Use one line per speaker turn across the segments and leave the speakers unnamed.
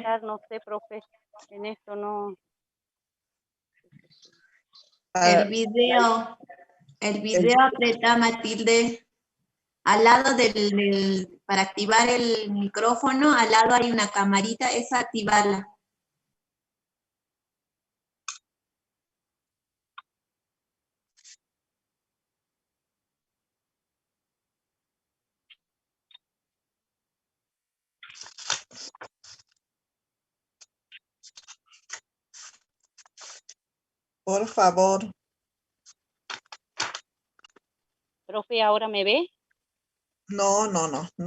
ingresar, no sé, profe, en esto no.
El video aprieta, Matilde, al lado para activar el micrófono, al lado hay una camarita, esa activarla.
Por favor.
Profe, ¿ahora me ve?
No,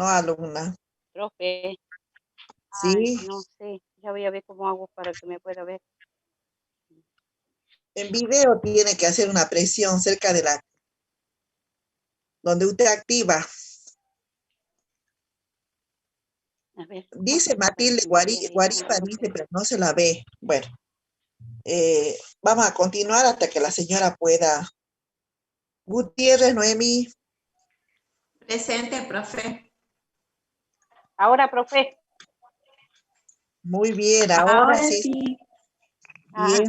alumna.
Profe.
Sí.
Ay, no sé, ya voy a ver cómo hago para que me pueda ver.
En video tiene que hacer una presión cerca de donde usted activa.
A ver.
Dice Matilde Guaripa, dice, pero no se la ve. Bueno, vamos a continuar hasta que la señora pueda. Gutiérrez, Noemí.
Presente, profe.
Ahora, profe.
Muy bien, ahora sí. Bien,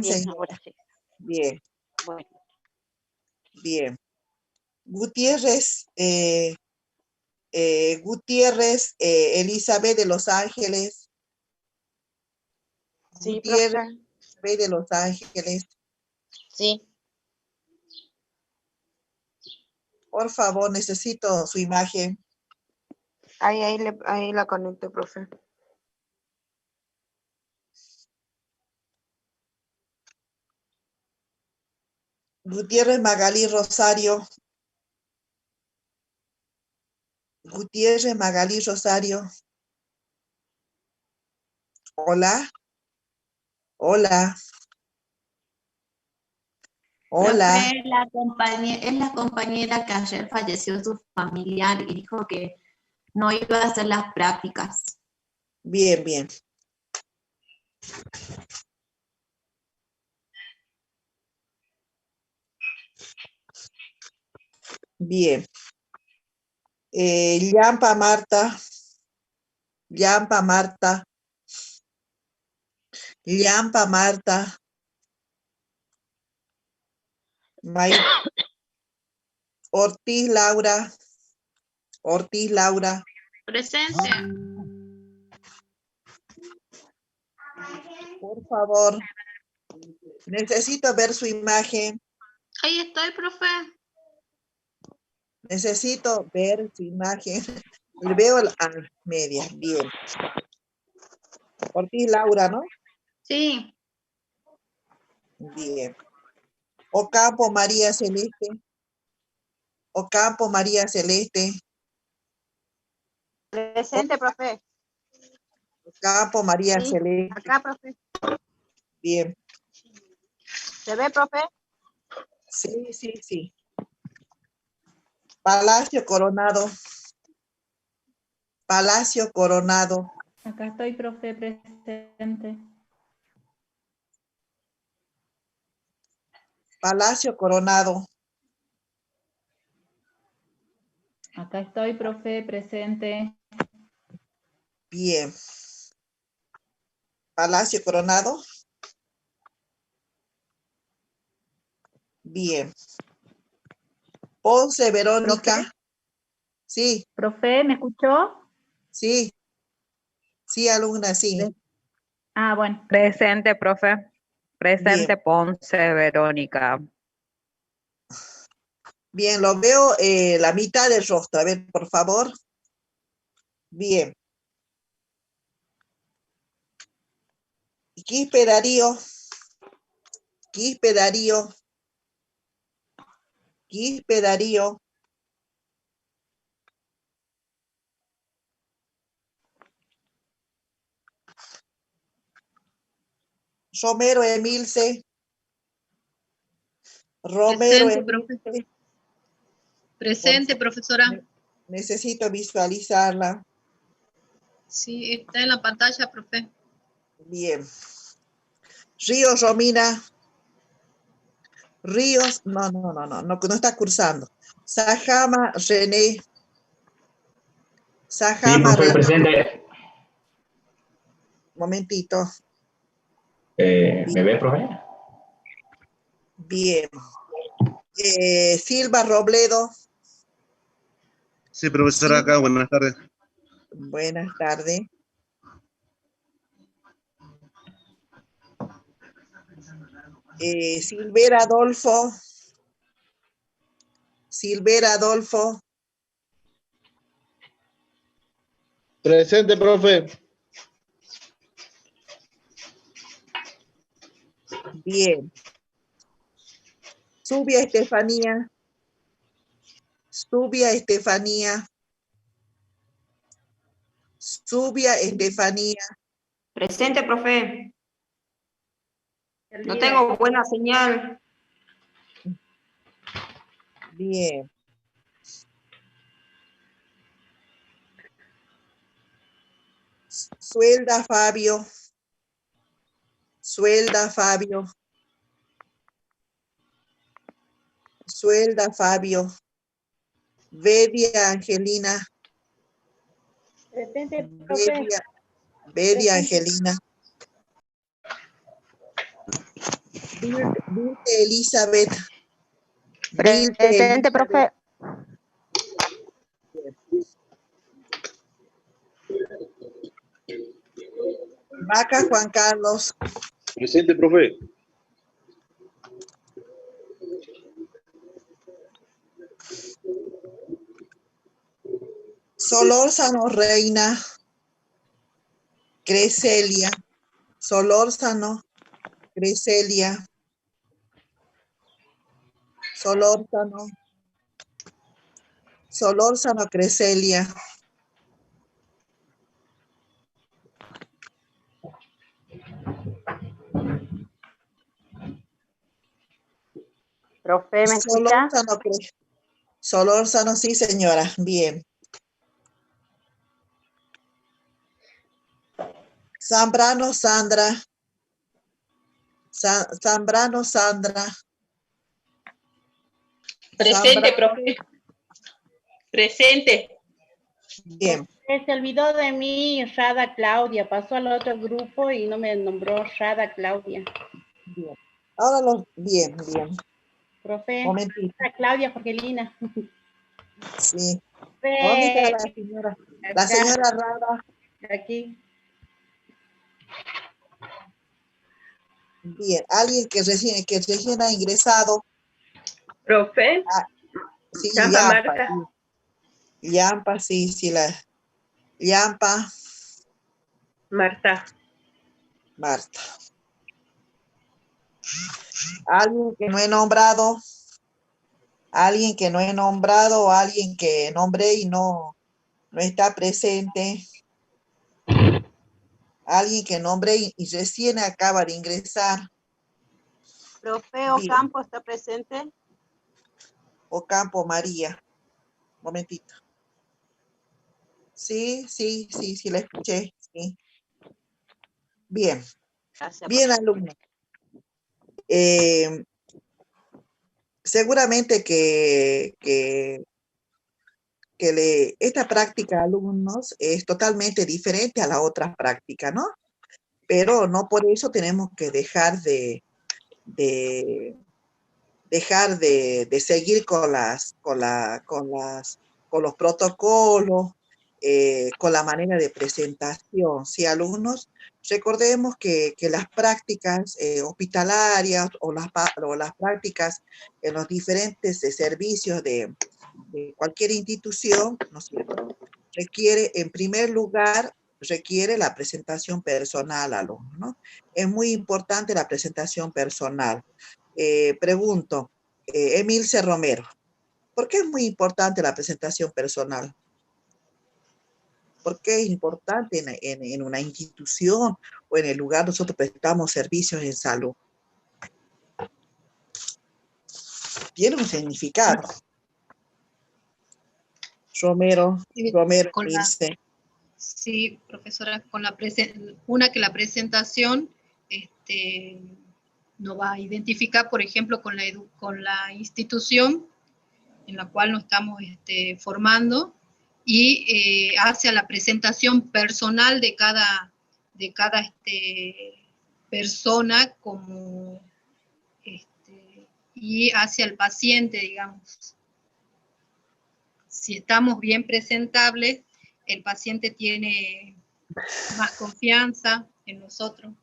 bien,
señora.
ahora sí.
Bien.
Bueno.
Bien. Gutiérrez, Elizabeth de Los Ángeles.
Sí,
Gutiérrez,
profe.
Elizabeth de Los Ángeles.
Sí.
Por favor, necesito su imagen.
Ahí la conecto, profe.
Gutiérrez Magalí Rosario. Gutiérrez Magalí Rosario. Hola. Hola. Hola.
Profe, es la compañera que ayer falleció su familiar y dijo que no iba a hacer las prácticas.
Bien, bien. Bien. Llampa Marta. Llampa Marta. Llampa Marta. Ortiz Laura. Ortiz Laura.
Presente.
Por favor. Necesito ver su imagen.
Ahí estoy, profe.
Necesito ver su imagen. Le veo a media. Bien. Ortiz Laura, ¿no?
Sí.
Bien. Ocampo María Celeste. Ocampo María Celeste.
Presente, profe.
Ocampo María
Sí,
Celeste.
acá, profe.
Bien.
¿Se ve, profe?
Sí, sí, sí. Palacio Coronado. Palacio Coronado.
Acá estoy, profe, presente.
Palacio Coronado.
Acá estoy, profe, presente.
Bien. Palacio Coronado. Bien. Ponce Verónica.
¿Profe?
Sí.
¿Profe, me escuchó?
Sí. Sí, alumna, sí.
Ah, bueno.
Presente, profe. Presente,
Bien.
Ponce, Verónica.
Bien, lo veo la mitad del rostro. A ver, por favor. Bien. Quispe Darío. Quispe Darío. Quispe Darío. Romero Emilce. Romero
Presente,
Emilce.
profe. Presente, profesora.
Necesito visualizarla.
Sí, está en la pantalla, profe.
Bien. Ríos Romina. Ríos, no está cursando. Sajama René.
Sí,
Sajama
profe,
René.
presente.
Momentito.
¿Me ve, profe?
Bien. Silva Robledo.
Sí, profesora, acá, buenas tardes.
Buenas tardes. Silvera Adolfo. Silvera Adolfo.
Presente, profe.
Bien. Subia Estefanía. Subia Estefanía. Subia Estefanía.
Presente, profe. No
Elvira.
tengo buena señal.
Bien. Suelda Fabio. Suelda Fabio. Suelda Fabio. Bedia Angelina.
Presente, profe.
Bedia Angelina. Vilte Elizabeth. Vilte
Presente,
Elizabeth.
profe.
Vaca Juan Carlos.
Presente, profe.
Solórzano Reina. Creselia. Solórzano. Creselia. Solórzano. Solórzano Creselia.
Profe, ¿me escucha?
Solórzano, sí, señora. Bien. Zambrano Sandra. Zambrano Sandra.
Presente,
Zambrano.
profe. Presente.
Bien.
Se olvidó de mí, Rada Claudia. Pasó al otro grupo y no me nombró Rada Claudia.
Bien. Ahora bien, bien.
Profe,
Momentito.
Rada Claudia Jorgelina.
Sí. ¿Dónde está la señora? La
Acá.
señora Rada.
Aquí.
Bien. Alguien que recién ha ingresado.
Profe.
Sí,
Champa
Yampa.
Marta.
Sí. Yampa, sí, la Yampa.
Marta.
Marta. Alguien que no he nombrado. Alguien que no he nombrado o alguien que nombré y no está presente. Alguien que nombré y recién acaba de ingresar.
Profe
Bien.
Ocampo está presente.
Ocampo María. Momentito. Sí, la escuché. Sí. Bien.
Gracias,
Bien,
profe.
alumno. Seguramente esta práctica, alumnos, es totalmente diferente a la otra práctica, ¿no? Pero no por eso tenemos que dejar de seguir con los protocolos, con la manera de presentación. Sí, alumnos, recordemos que las prácticas hospitalarias o las prácticas en los diferentes servicios de cualquier institución, ¿no es cierto?, requiere, en primer lugar, requiere la presentación personal, alumnos, ¿no? Es muy importante la presentación personal. Pregunto, Emilce Romero, ¿por qué es muy importante la presentación personal? ¿Por qué es importante en una institución o en el lugar donde nosotros prestamos servicios en salud? Tiene un significado. Romero, Emilce.
Sí, profesora, que la presentación nos va a identificar, por ejemplo, con la institución en la cual nos estamos formando y hacia la presentación personal de cada cada persona como y hacia el paciente, digamos. Si estamos bien presentables, el paciente tiene más confianza en nosotros.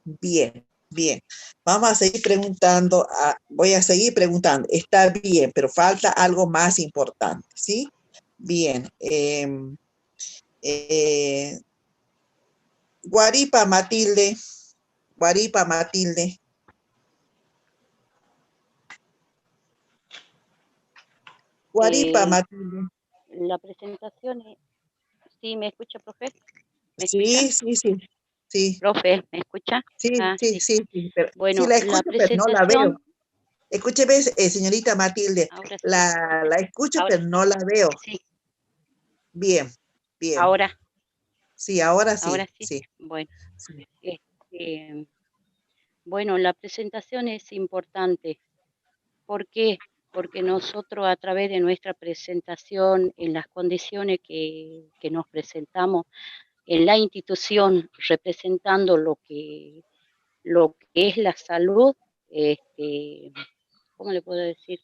Bien, bien. Vamos a seguir preguntando, voy a seguir preguntando. Está bien, pero falta algo más importante, ¿sí? Bien. Guaripa Matilde. Guaripa Matilde. Guaripa Matilde.
La presentación, ¿sí me escucha, profe? ¿Me
Sí,
escucha?
sí.
Profe, ¿me escucha?
Sí, sí. Pero,
bueno,
sí, la escucho, pero no la veo. Escúcheme, señorita Matilde, la escucho, pero no la veo.
Sí.
Bien.
¿Ahora?
Sí, ahora sí.
¿Ahora sí? Bueno. Sí. Bueno, la presentación es importante. ¿Por qué? Porque nosotros a través de nuestra presentación, en las condiciones que nos presentamos en la institución, representando lo que es la salud, ¿cómo le puedo decir?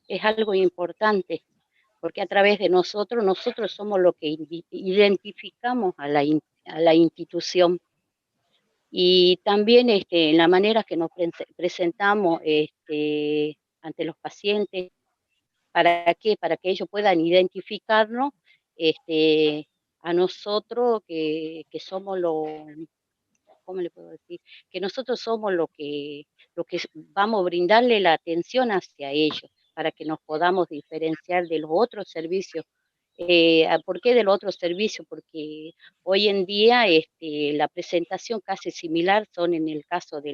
Es algo importante, porque a través de nosotros somos lo que identificamos a la institución. Y también en la manera que nos presentamos ante los pacientes. ¿Para qué? Para que ellos puedan identificarnos a nosotros que somos ¿cómo le puedo decir? Que nosotros somos lo que vamos a brindarle la atención hacia ellos, para que nos podamos diferenciar de los otros servicios. ¿Por qué de los otros servicios? Porque hoy en día la presentación casi similar son en el caso de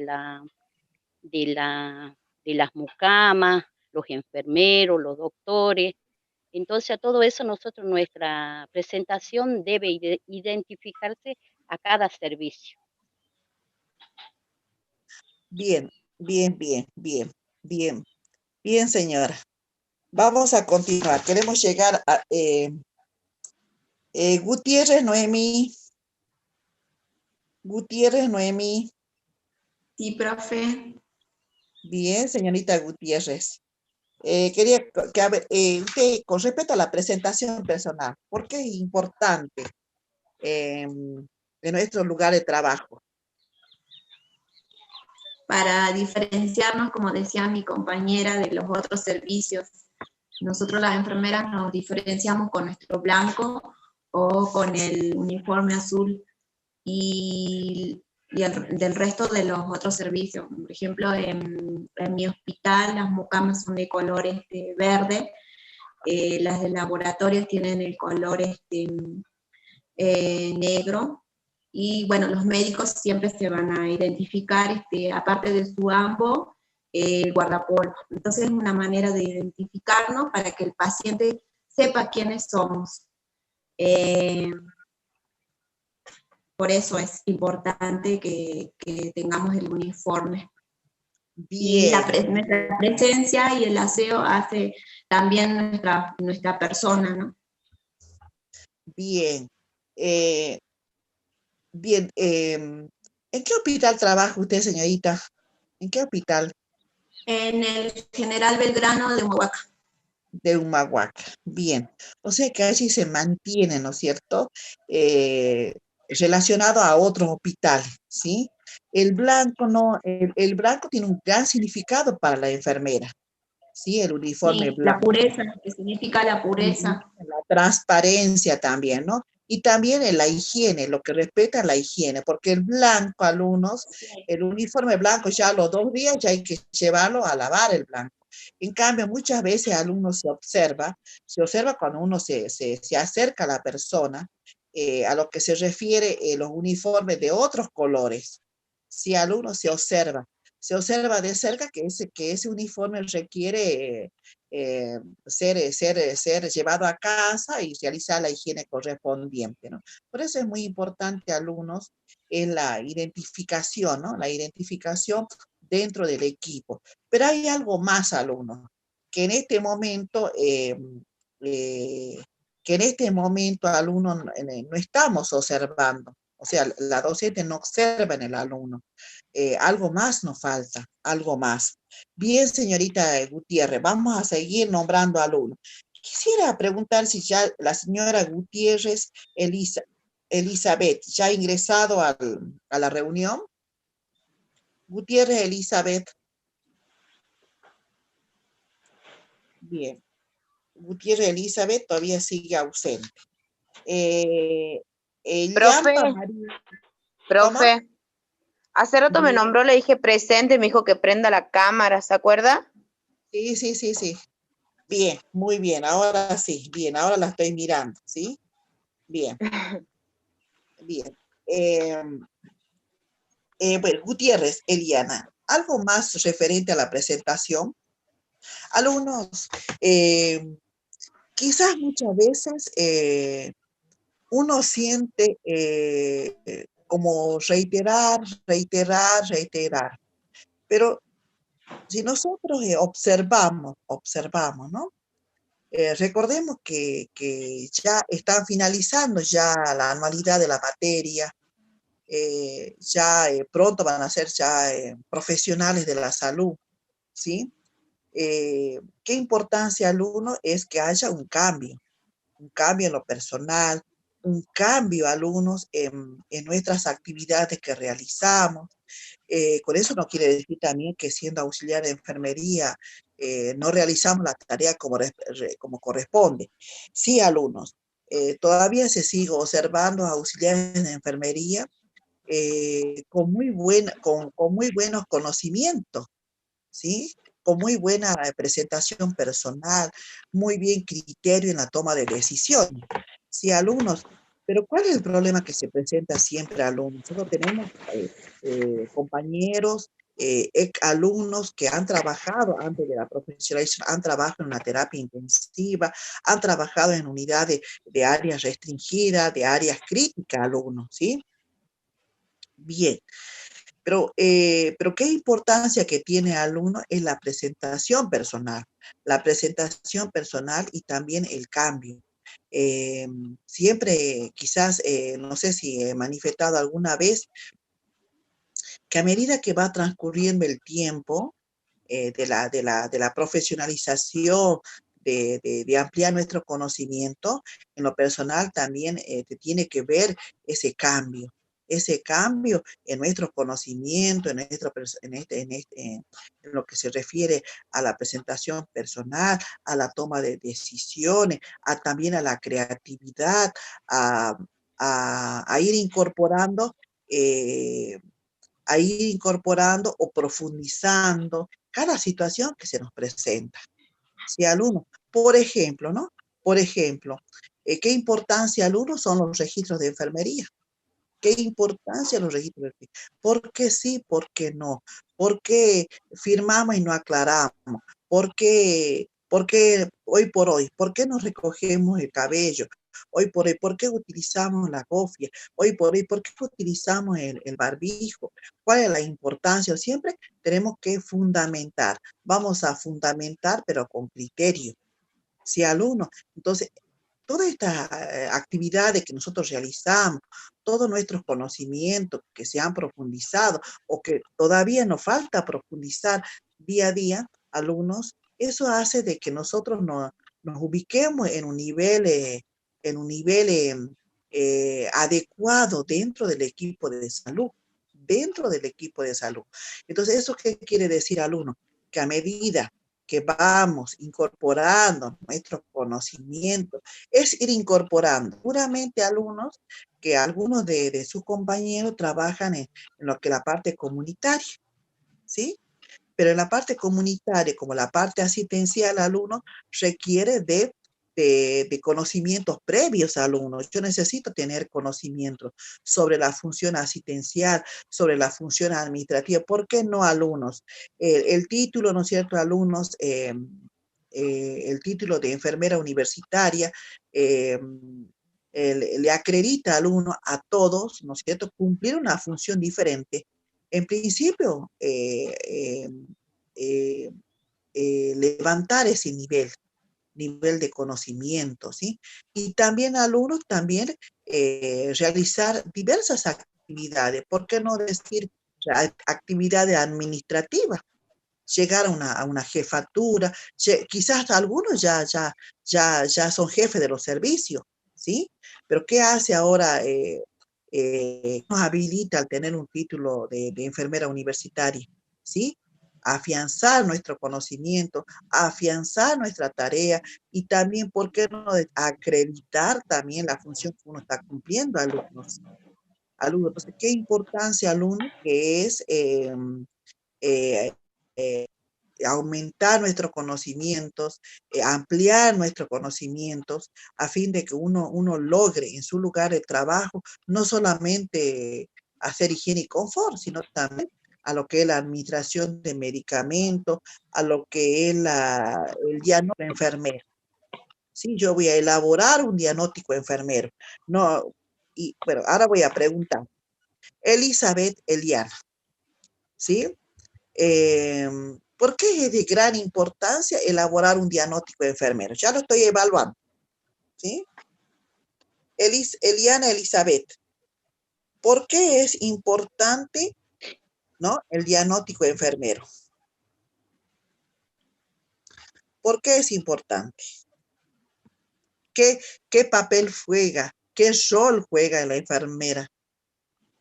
las mucamas, los enfermeros, los doctores. Entonces, a todo eso nuestra presentación debe identificarse a cada servicio.
Bien, señora. Vamos a continuar. Queremos llegar a Gutiérrez Noemí.
Sí, profe.
Bien, señorita Gutiérrez. Quería que, a ver, usted, con respecto a la presentación personal, ¿por qué es importante en nuestro lugar de trabajo?
Para diferenciarnos, como decía mi compañera, de los otros servicios. Nosotros las enfermeras nos diferenciamos con nuestro blanco o con el uniforme azul y del resto de los otros servicios. Por ejemplo, en mi hospital las mucamas son de color verde, las de laboratorios tienen el color negro, y bueno, los médicos siempre se van a identificar, aparte de su ambo, el guardapolvo. Entonces es una manera de identificarnos para que el paciente sepa quiénes somos. Por eso es importante que tengamos el uniforme.
Bien.
Y nuestra presencia y el aseo hace también nuestra persona, ¿no?
Bien. ¿En qué hospital trabaja usted, señorita? ¿En qué hospital?
En el General Belgrano de Humahuaca.
De Humahuaca, bien. O sea que allí se mantiene, ¿no es cierto? Relacionado a otros hospitales, ¿sí? El blanco, no, el blanco tiene un gran significado para la enfermera, ¿sí? El uniforme blanco.
La pureza, que significa la pureza.
La transparencia también, ¿no? Y también en la higiene, lo que respeta la higiene, porque el blanco, alumnos, el uniforme blanco ya a los 2 días ya hay que llevarlo a lavar el blanco. En cambio, muchas veces alumnos se observa cuando uno se acerca a la persona, a lo que se refiere los uniformes de otros colores. Si alumno se observa de cerca que ese uniforme requiere ser llevado a casa y realizar la higiene correspondiente, ¿no? Por eso es muy importante, alumnos, en la identificación, ¿no? La identificación dentro del equipo. Pero hay algo más, alumnos, que en este momento, alumnos, no estamos observando, O sea, la docente no observa en el alumno. Algo más nos falta, algo más. Bien, señorita Gutiérrez, vamos a seguir nombrando alumnos. Quisiera preguntar si ya la señora Gutiérrez Elizabeth ya ha ingresado a la reunión. Gutiérrez Elizabeth. Bien. Gutiérrez Elizabeth todavía sigue ausente.
Profe, hace rato me nombró, le dije presente, me dijo que prenda la cámara, ¿se acuerda?
Sí. Bien, muy bien, ahora sí, bien, ahora la estoy mirando, ¿sí? Bien. Bien. Bueno, Gutiérrez, Eliana, ¿algo más referente a la presentación? Alumnos, quizás muchas veces uno siente como reiterar, pero si nosotros observamos, ¿no? Recordemos que ya están finalizando ya la anualidad de la materia, pronto van a ser ya profesionales de la salud, ¿sí? ¿Qué importancia al uno es que haya un cambio en lo personal, un cambio alumnos en nuestras actividades que realizamos? Con eso no quiere decir también que siendo auxiliar de enfermería no realizamos la tarea como corresponde. Sí, alumnos, todavía se sigue observando auxiliares de enfermería con muy buenos conocimientos, ¿sí? Con muy buena presentación personal, muy bien criterio en la toma de decisiones. Sí, alumnos, pero ¿cuál es el problema que se presenta siempre, alumnos? Nosotros tenemos compañeros, alumnos que han trabajado antes de la profesionalización, han trabajado en una terapia intensiva, han trabajado en unidades de áreas restringidas, de áreas críticas, alumnos, ¿sí? Bien. Pero qué importancia que tiene el alumno es la presentación personal y también el cambio. Siempre, quizás, no sé si he manifestado alguna vez, que a medida que va transcurriendo el tiempo de la profesionalización, de ampliar nuestro conocimiento, en lo personal también te tiene que ver ese cambio en nuestro conocimiento, en lo que se refiere a la presentación personal, a la toma de decisiones, también a la creatividad, a ir incorporando o profundizando cada situación que se nos presenta. Si alumno, por ejemplo, ¿no? Por ejemplo, ¿qué importancia alumnos son los registros de enfermería? ¿Qué importancia los registros de enfermería? ¿Por qué sí, por qué no? ¿Por qué firmamos y no aclaramos? ¿Por qué hoy por hoy? ¿Por qué nos recogemos el cabello? Hoy por hoy, ¿por qué utilizamos la cofia? Hoy por hoy, ¿por qué utilizamos el barbijo? ¿Cuál es la importancia? Siempre tenemos que fundamentar. Vamos a fundamentar, pero con criterio. Si alumno, entonces, todas estas actividades que nosotros realizamos, todos nuestros conocimientos que se han profundizado o que todavía nos falta profundizar día a día, alumnos, eso hace de que nosotros nos ubiquemos en un nivel adecuado dentro del equipo de salud. Entonces, ¿eso qué quiere decir, alumno? Que a medida que vamos incorporando nuestros conocimientos, es ir incorporando. Seguramente alumnos, que algunos de sus compañeros trabajan en lo que es la parte comunitaria, ¿sí? Pero en la parte comunitaria, como la parte asistencial, alumno requiere de conocimientos previos a alumnos. Yo necesito tener conocimientos sobre la función asistencial, sobre la función administrativa. ¿Por qué no, alumnos? El título, ¿no es cierto, alumnos? El título de enfermera universitaria le acredita al alumno a todos, ¿no es cierto?, cumplir una función diferente. En principio, levantar ese nivel, nivel de conocimiento, ¿sí? Y también alumnos, también realizar diversas actividades, ¿por qué no decir actividades administrativas? Llegar a una jefatura, quizás algunos ya son jefes de los servicios, ¿sí? Pero ¿qué hace ahora? Nos habilita al tener un título de enfermera universitaria, ¿sí? Afianzar nuestro conocimiento, afianzar nuestra tarea y también, ¿por qué no acreditar también la función que uno está cumpliendo, alumnos? Entonces, ¿qué importancia, alumnos, que es eh, aumentar nuestros conocimientos, ampliar nuestros conocimientos, a fin de que uno logre en su lugar de trabajo no solamente hacer higiene y confort, sino también a lo que es la administración de medicamentos, a lo que es el diagnóstico enfermero. Sí, yo voy a elaborar un diagnóstico enfermero. No, y bueno, ahora voy a preguntar. Elizabeth Eliana, ¿sí? ¿Por qué es de gran importancia elaborar un diagnóstico enfermero? Ya lo estoy evaluando, ¿sí? Eliana Elizabeth, ¿por qué es importante, ¿no?, el diagnóstico enfermero? ¿Por qué es importante? ¿Qué papel juega? ¿Qué rol juega la enfermera?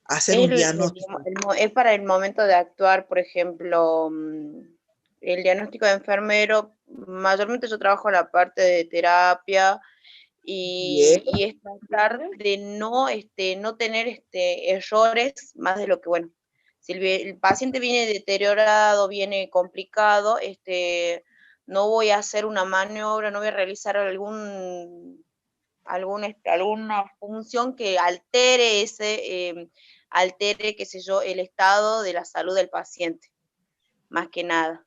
Hacer un diagnóstico.
Es para el momento de actuar, por ejemplo, el diagnóstico de enfermero, mayormente yo trabajo en la parte de terapia y es tratar de no tener errores más de lo que, bueno, si el paciente viene deteriorado, viene complicado, no voy a hacer una maniobra, no voy a realizar alguna función que altere qué sé yo, el estado de la salud del paciente, más que nada.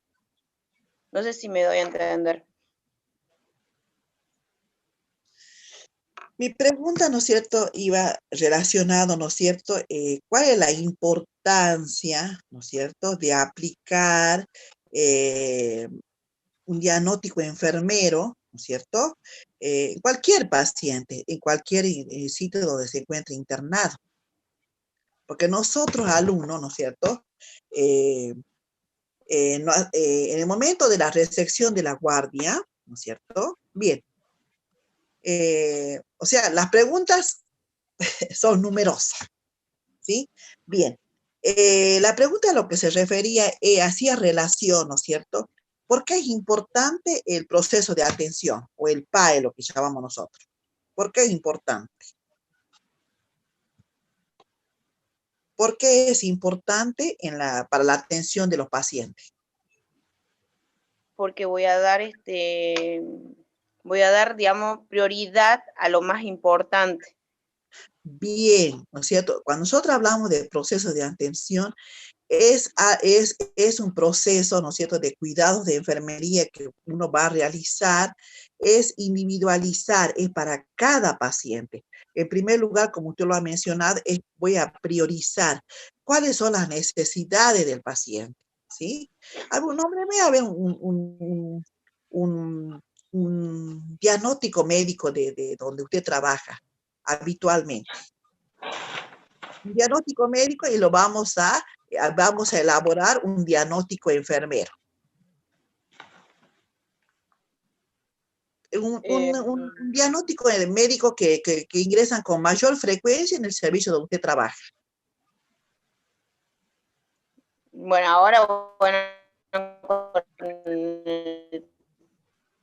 No sé si me doy a entender.
Mi pregunta, ¿no es cierto?, iba relacionado, ¿no es cierto?, ¿cuál es la importancia, ¿no es cierto?, de aplicar un diagnóstico enfermero, ¿no es cierto?, cualquier paciente, en cualquier sitio donde se encuentre internado? Porque nosotros, alumnos, ¿no es cierto?, en el momento de la recepción de la guardia, ¿no es cierto?, bien, o sea, las preguntas son numerosas, ¿sí? Bien, la pregunta a lo que se refería hacía relación, ¿no es cierto?, ¿por qué es importante el proceso de atención, o el PAE, lo que llamamos nosotros? ¿Por qué es importante? ¿Por qué es importante para la atención de los pacientes?
Porque voy a dar, digamos, prioridad a lo más importante.
Bien, ¿no es cierto? Cuando nosotros hablamos de proceso de atención, es un proceso, ¿no es cierto?, de cuidados de enfermería que uno va a realizar, es individualizar, es para cada paciente. En primer lugar, como usted lo ha mencionado, voy a priorizar cuáles son las necesidades del paciente, ¿sí? Nómbreme a ver un diagnóstico médico de donde usted trabaja habitualmente. Un diagnóstico médico, y lo vamos a elaborar un diagnóstico enfermero. Un diagnóstico médico que ingresan con mayor frecuencia en el servicio donde usted trabaja.
Bueno, ahora, bueno, el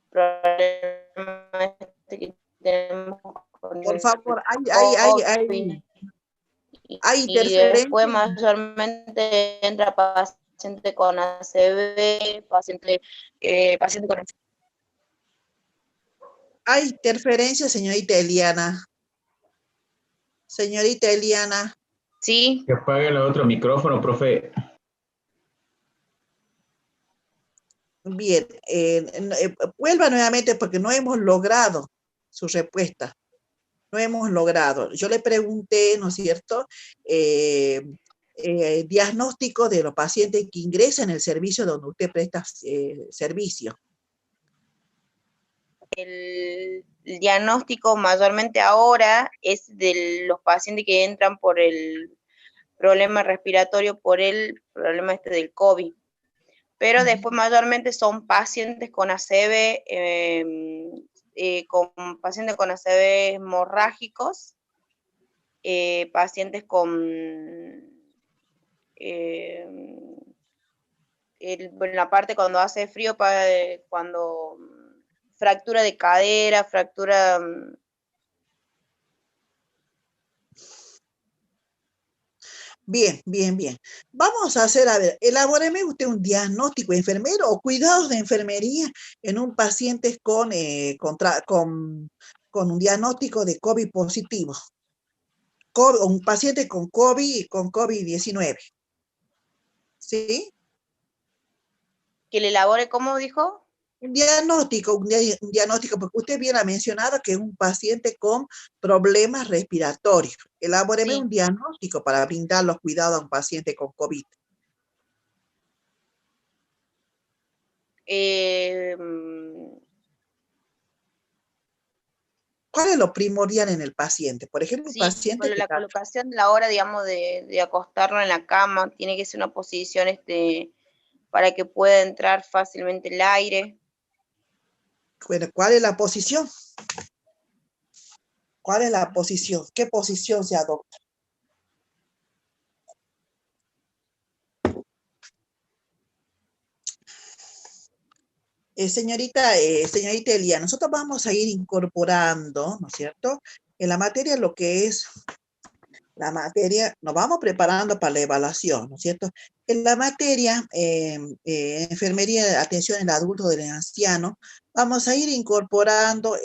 problema que tenemos con
por favor, hay
y
interferencia.
después mayormente entra paciente con ACV, paciente con ACV.
Hay interferencia, señorita Eliana. Señorita Eliana.
Sí.
Que apague el otro micrófono, profe.
Bien, vuelva nuevamente porque no hemos logrado su respuesta. No hemos logrado. Yo le pregunté, ¿no es cierto?, diagnóstico de los pacientes que ingresan en el servicio donde usted presta servicio.
el diagnóstico mayormente ahora es de los pacientes que entran por el problema respiratorio, por el problema del COVID. Pero después mayormente son pacientes con ACV, pacientes con ACV hemorrágicos, pacientes con la parte cuando hace frío, cuando fractura de cadera, fractura...
Bien, bien, bien. Vamos a hacer, a ver, elabóreme usted un diagnóstico enfermero o cuidados de enfermería en un paciente con un diagnóstico de COVID positivo. Un paciente con COVID-19. ¿Sí?
¿Que le elabore cómo dijo?
Un diagnóstico, porque usted bien ha mencionado que es un paciente con problemas respiratorios. Elabóreme un diagnóstico para brindar los cuidados a un paciente con COVID. ¿Cuál es lo primordial en el paciente? Por ejemplo, un paciente
la colocación de la hora, digamos, de acostarlo en la cama, tiene que ser una posición para que pueda entrar fácilmente el aire.
Bueno, ¿cuál es la posición? ¿Cuál es la posición? ¿Qué posición se adopta? Señorita Elia, nosotros vamos a ir incorporando, ¿no es cierto? En la materia lo que es la materia, nos vamos preparando para la evaluación, ¿no es cierto? En la materia enfermería de atención al adulto y del anciano, vamos a ir incorporando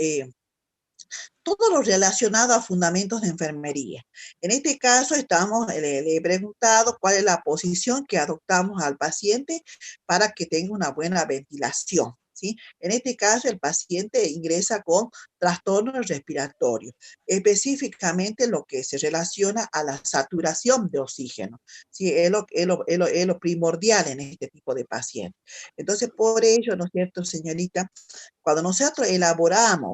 todo lo relacionado a fundamentos de enfermería. En este caso le he preguntado cuál es la posición que adoptamos al paciente para que tenga una buena ventilación, ¿sí? En este caso el paciente ingresa con trastornos respiratorios, específicamente lo que se relaciona a la saturación de oxígeno, ¿sí? Es lo primordial en este tipo de pacientes. Entonces, por ello, ¿no es cierto, señorita? Cuando nosotros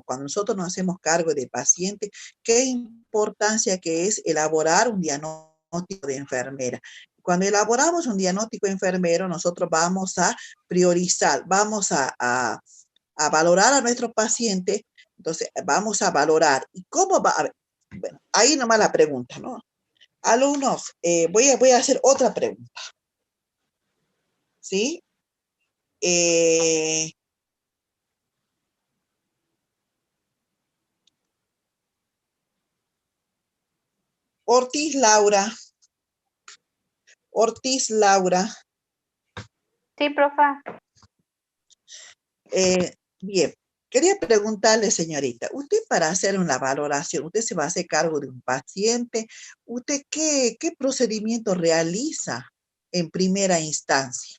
cuando nosotros nos hacemos cargo de pacientes, qué importancia que es elaborar un diagnóstico de enfermera. Cuando elaboramos un diagnóstico enfermero, nosotros vamos a priorizar, vamos a valorar a nuestros pacientes, entonces vamos a valorar. ¿Y cómo va? A ver, bueno, ahí nomás la pregunta, ¿no? Alumnos, voy a hacer otra pregunta. ¿Sí? Ortiz Laura.
Sí, profe.
Bien, quería preguntarle, señorita, usted para hacer una valoración, usted se va a hacer cargo de un paciente, ¿usted qué procedimiento realiza en primera instancia?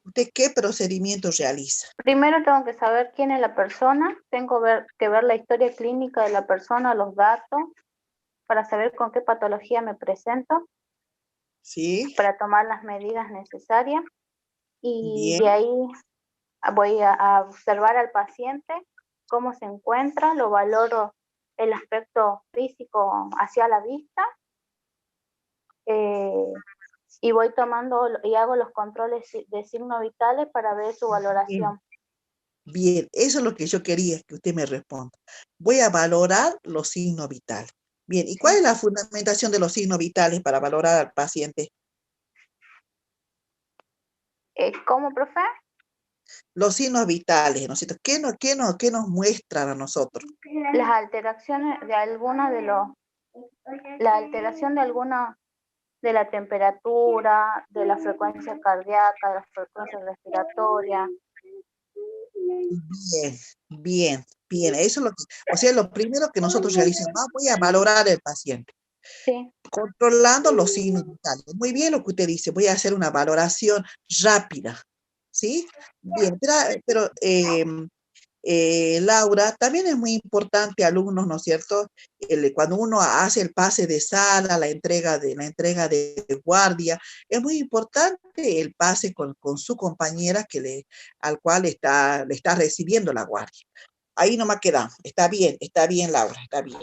¿Usted qué procedimiento realiza?
Primero tengo que saber quién es la persona, tengo que ver la historia clínica de la persona, los datos, para saber con qué patología me presento.
Sí.
Para tomar las medidas necesarias. Y
Bien.
de ahí voy a observar al paciente, cómo se encuentra, lo valoro el aspecto físico hacia la vista, y voy tomando y hago los controles de signos vitales para ver su valoración.
Bien, eso es lo que yo quería que usted me responda. Voy a valorar los signos vitales. Bien, ¿y cuál es la fundamentación de los signos vitales para valorar al paciente?
¿Cómo, profe?
Los signos vitales, ¿no es cierto? ¿Qué nos muestran a nosotros?
Las alteraciones de alguna la alteración de alguna de la temperatura, de la frecuencia cardíaca, de la frecuencia respiratoria.
Bien. Eso es lo que, o sea, lo primero que nosotros realizamos, voy a valorar al paciente.
Sí.
Controlando los signos vitales. Muy bien lo que usted dice, voy a hacer una valoración rápida. ¿Sí? Bien, pero Laura, también es muy importante, alumnos, ¿no es cierto? Cuando uno hace el pase de sala, la entrega de guardia, es muy importante el pase con su compañera al cual le está recibiendo la guardia. Ahí nomás quedamos. Está bien, Laura, está bien.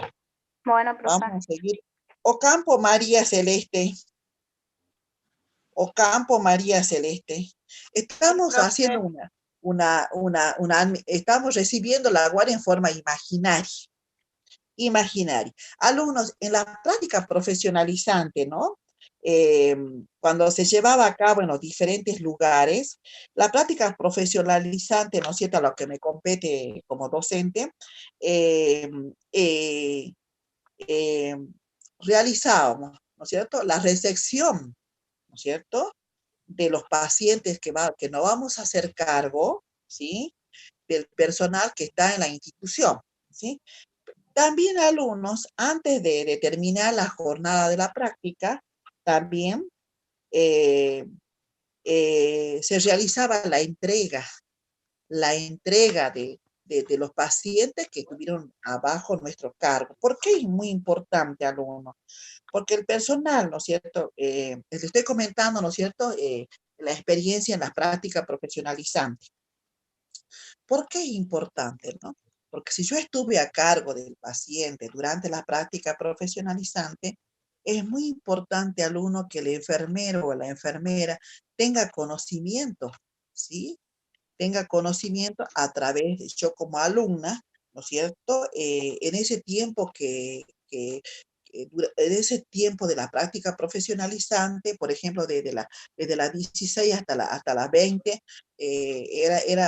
Bueno, profe.
Vamos a seguir. Ocampo María Celeste. Ocampo María Celeste. Estamos haciendo estamos recibiendo la guardia en forma imaginaria. Alumnos, en la práctica profesionalizante, ¿no? Cuando se llevaba a cabo en los diferentes lugares, la práctica profesionalizante, ¿no es cierto?, a lo que me compete como docente, realizábamos, ¿no es cierto?, la recepción, ¿no es cierto?, de los pacientes que nos vamos a hacer cargo, ¿sí?, del personal que está en la institución, ¿sí? También alumnos, antes de terminar la jornada de la práctica, también se realizaba la entrega de los pacientes que tuvieron abajo nuestro cargo. ¿Por qué es muy importante, alumnos? Porque el personal, ¿no es cierto? Les estoy comentando, ¿no es cierto?, la experiencia en la práctica profesionalizante. ¿Por qué es importante, no? Porque si yo estuve a cargo del paciente durante la práctica profesionalizante, es muy importante, alumno, que el enfermero o la enfermera tenga conocimiento, ¿sí? Tenga conocimiento a través de yo como alumna, ¿no es cierto? En ese tiempo en ese tiempo de la práctica profesionalizante, por ejemplo, desde las 16 hasta las 20,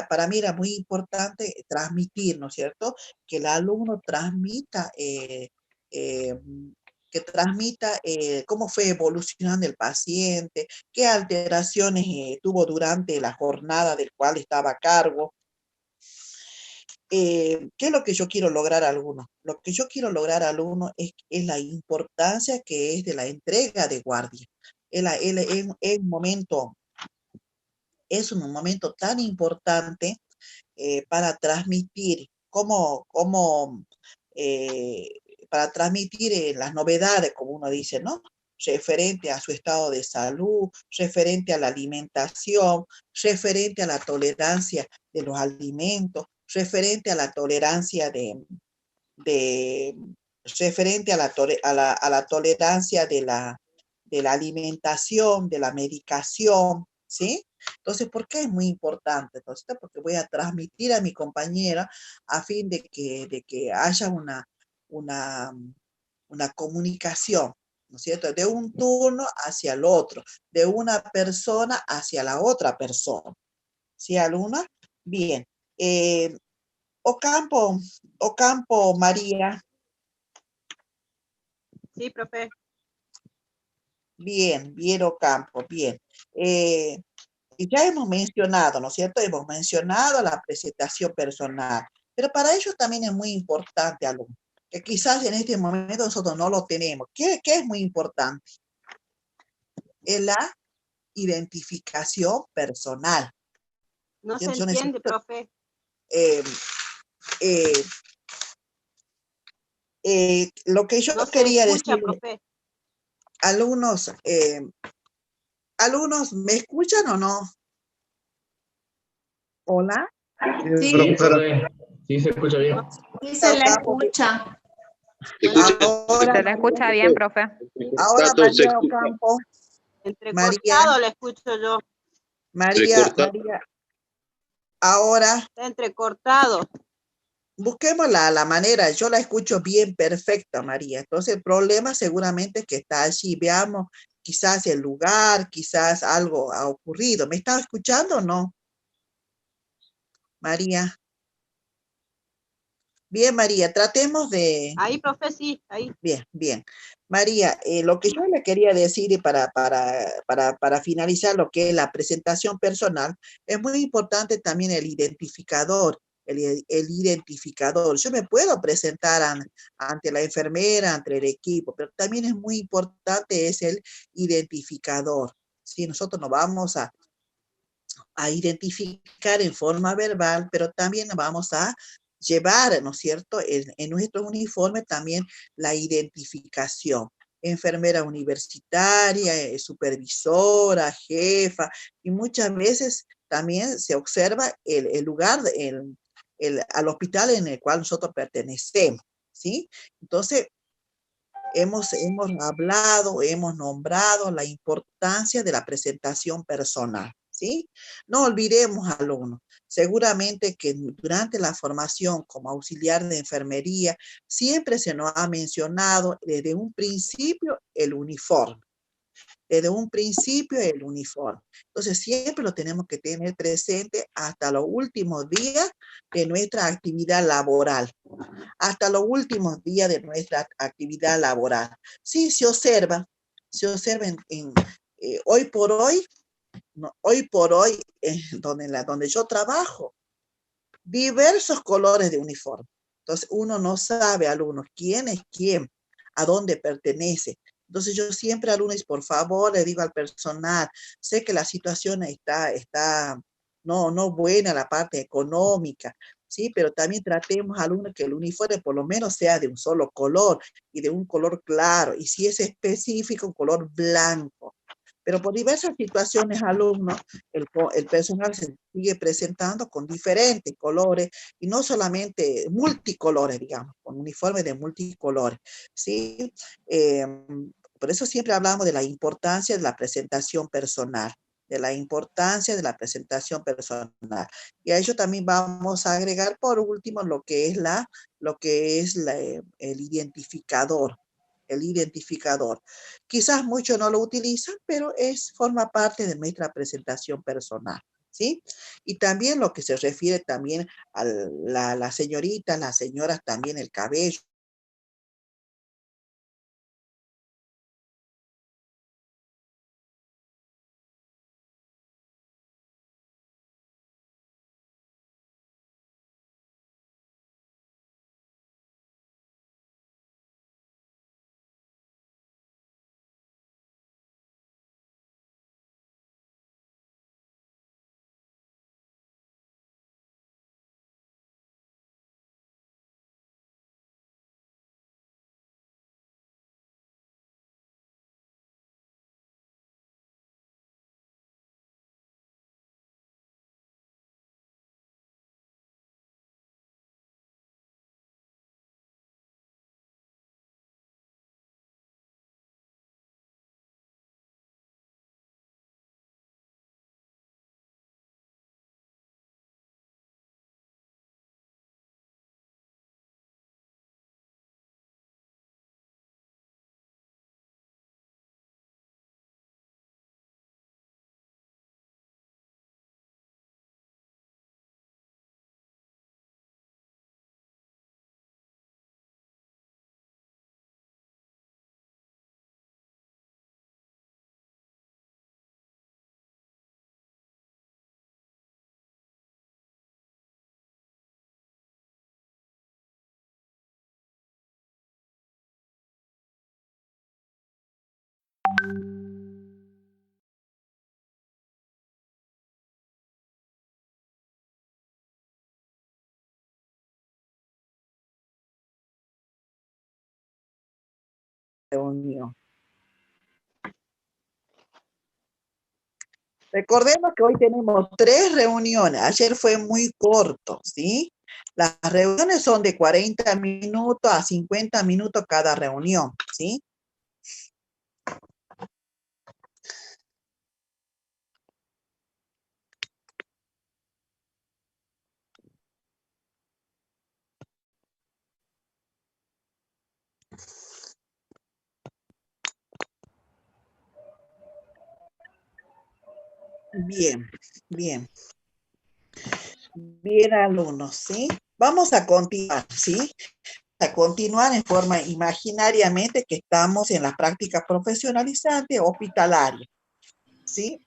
para mí era muy importante transmitir, ¿no es cierto? Que el alumno transmita, cómo fue evolucionando el paciente, qué alteraciones tuvo durante la jornada del cual estaba a cargo. ¿Qué es lo que yo quiero lograr, alumno? Lo que yo quiero lograr, alumno, es la importancia que es de la entrega de guardia. Es un momento tan importante para transmitir para transmitir las novedades, como uno dice, ¿no? Referente a su estado de salud, referente a la alimentación, referente a la tolerancia de los alimentos, referente a la tolerancia referente a la tolerancia de la alimentación, de la medicación, ¿sí? Entonces, ¿por qué es muy importante? Entonces, porque voy a transmitir a mi compañera a fin de que haya una comunicación, ¿no es cierto?, de un turno hacia el otro, de una persona hacia la otra persona. ¿Sí, alumna? Bien. Ocampo María.
Sí, profe.
Bien, Ocampo, bien. Ya hemos mencionado, ¿no es cierto? Hemos mencionado la presentación personal, pero para ello también es muy importante, alumno, que quizás en este momento nosotros no lo tenemos. ¿Qué es muy importante? Es la identificación personal.
No se
Yo
entiende,
necesito,
profe.
lo que yo
No se
quería
escucha,
decir,
profe.
alumnos, ¿me escuchan o no? ¿Hola?
Sí,
Sí,
profesora.
profe. Sí, se escucha bien.
Sí, se le escucha.
Ahora,
Se le escucha bien, profe.
ahora María Ocampo.
Entrecortado le escucho yo.
María, ahora.
Está entrecortado.
Busquemos la manera, yo la escucho bien perfecta, María. Entonces el problema seguramente es que está allí. Veamos quizás el lugar, quizás algo ha ocurrido. ¿Me está escuchando o no? María. Bien, María, tratemos de...
Ahí, profe, sí, ahí.
Bien. María, lo que yo le quería decir y para finalizar lo que es la presentación personal, es muy importante también el identificador. El identificador. Yo me puedo presentar ante la enfermera, ante el equipo, pero también es muy importante es el identificador. ¿Sí? Nosotros no vamos a identificar en forma verbal, pero también vamos a llevar, ¿no es cierto?, en nuestro uniforme también la identificación. Enfermera universitaria, supervisora, jefa, y muchas veces también se observa el lugar, al hospital en el cual nosotros pertenecemos, ¿sí? Entonces, hemos hablado, hemos nombrado la importancia de la presentación personal, ¿sí? No olvidemos, alumnos, seguramente que durante la formación como auxiliar de enfermería, siempre se nos ha mencionado desde un principio el uniforme. Desde un principio el uniforme. Entonces siempre lo tenemos que tener presente hasta los últimos días de nuestra actividad laboral. Hasta los últimos días de nuestra actividad laboral. Sí, se observa hoy por hoy, donde yo trabajo, diversos colores de uniforme. Entonces uno no sabe, alumnos, quién es quién, a dónde pertenece. Entonces yo siempre, alumnos, por favor, le digo al personal, sé que la situación está no buena, la parte económica, ¿sí? Pero también tratemos, alumnos, que el uniforme por lo menos sea de un solo color y de un color claro, y si es específico, un color blanco. Pero por diversas situaciones, alumnos, el personal se sigue presentando con diferentes colores y no solamente multicolores, digamos, con uniformes de multicolores, ¿sí? Por eso siempre hablamos de la importancia de la presentación personal, de la importancia de la presentación personal. Y a ello también vamos a agregar por último lo que es el identificador. El identificador. Quizás muchos no lo utilizan, pero forma parte de nuestra presentación personal, ¿sí? Y también lo que se refiere también a las señoritas, las señoras también el cabello. Reunión. Recordemos que hoy tenemos 3 reuniones. Ayer fue muy corto, ¿sí? Las reuniones son de 40 minutos a 50 minutos cada reunión, ¿sí? Bien, bien. Bien, alumnos, ¿sí? Vamos a continuar, ¿sí? A continuar en forma imaginariamente que estamos en la práctica profesionalizante hospitalaria, ¿sí?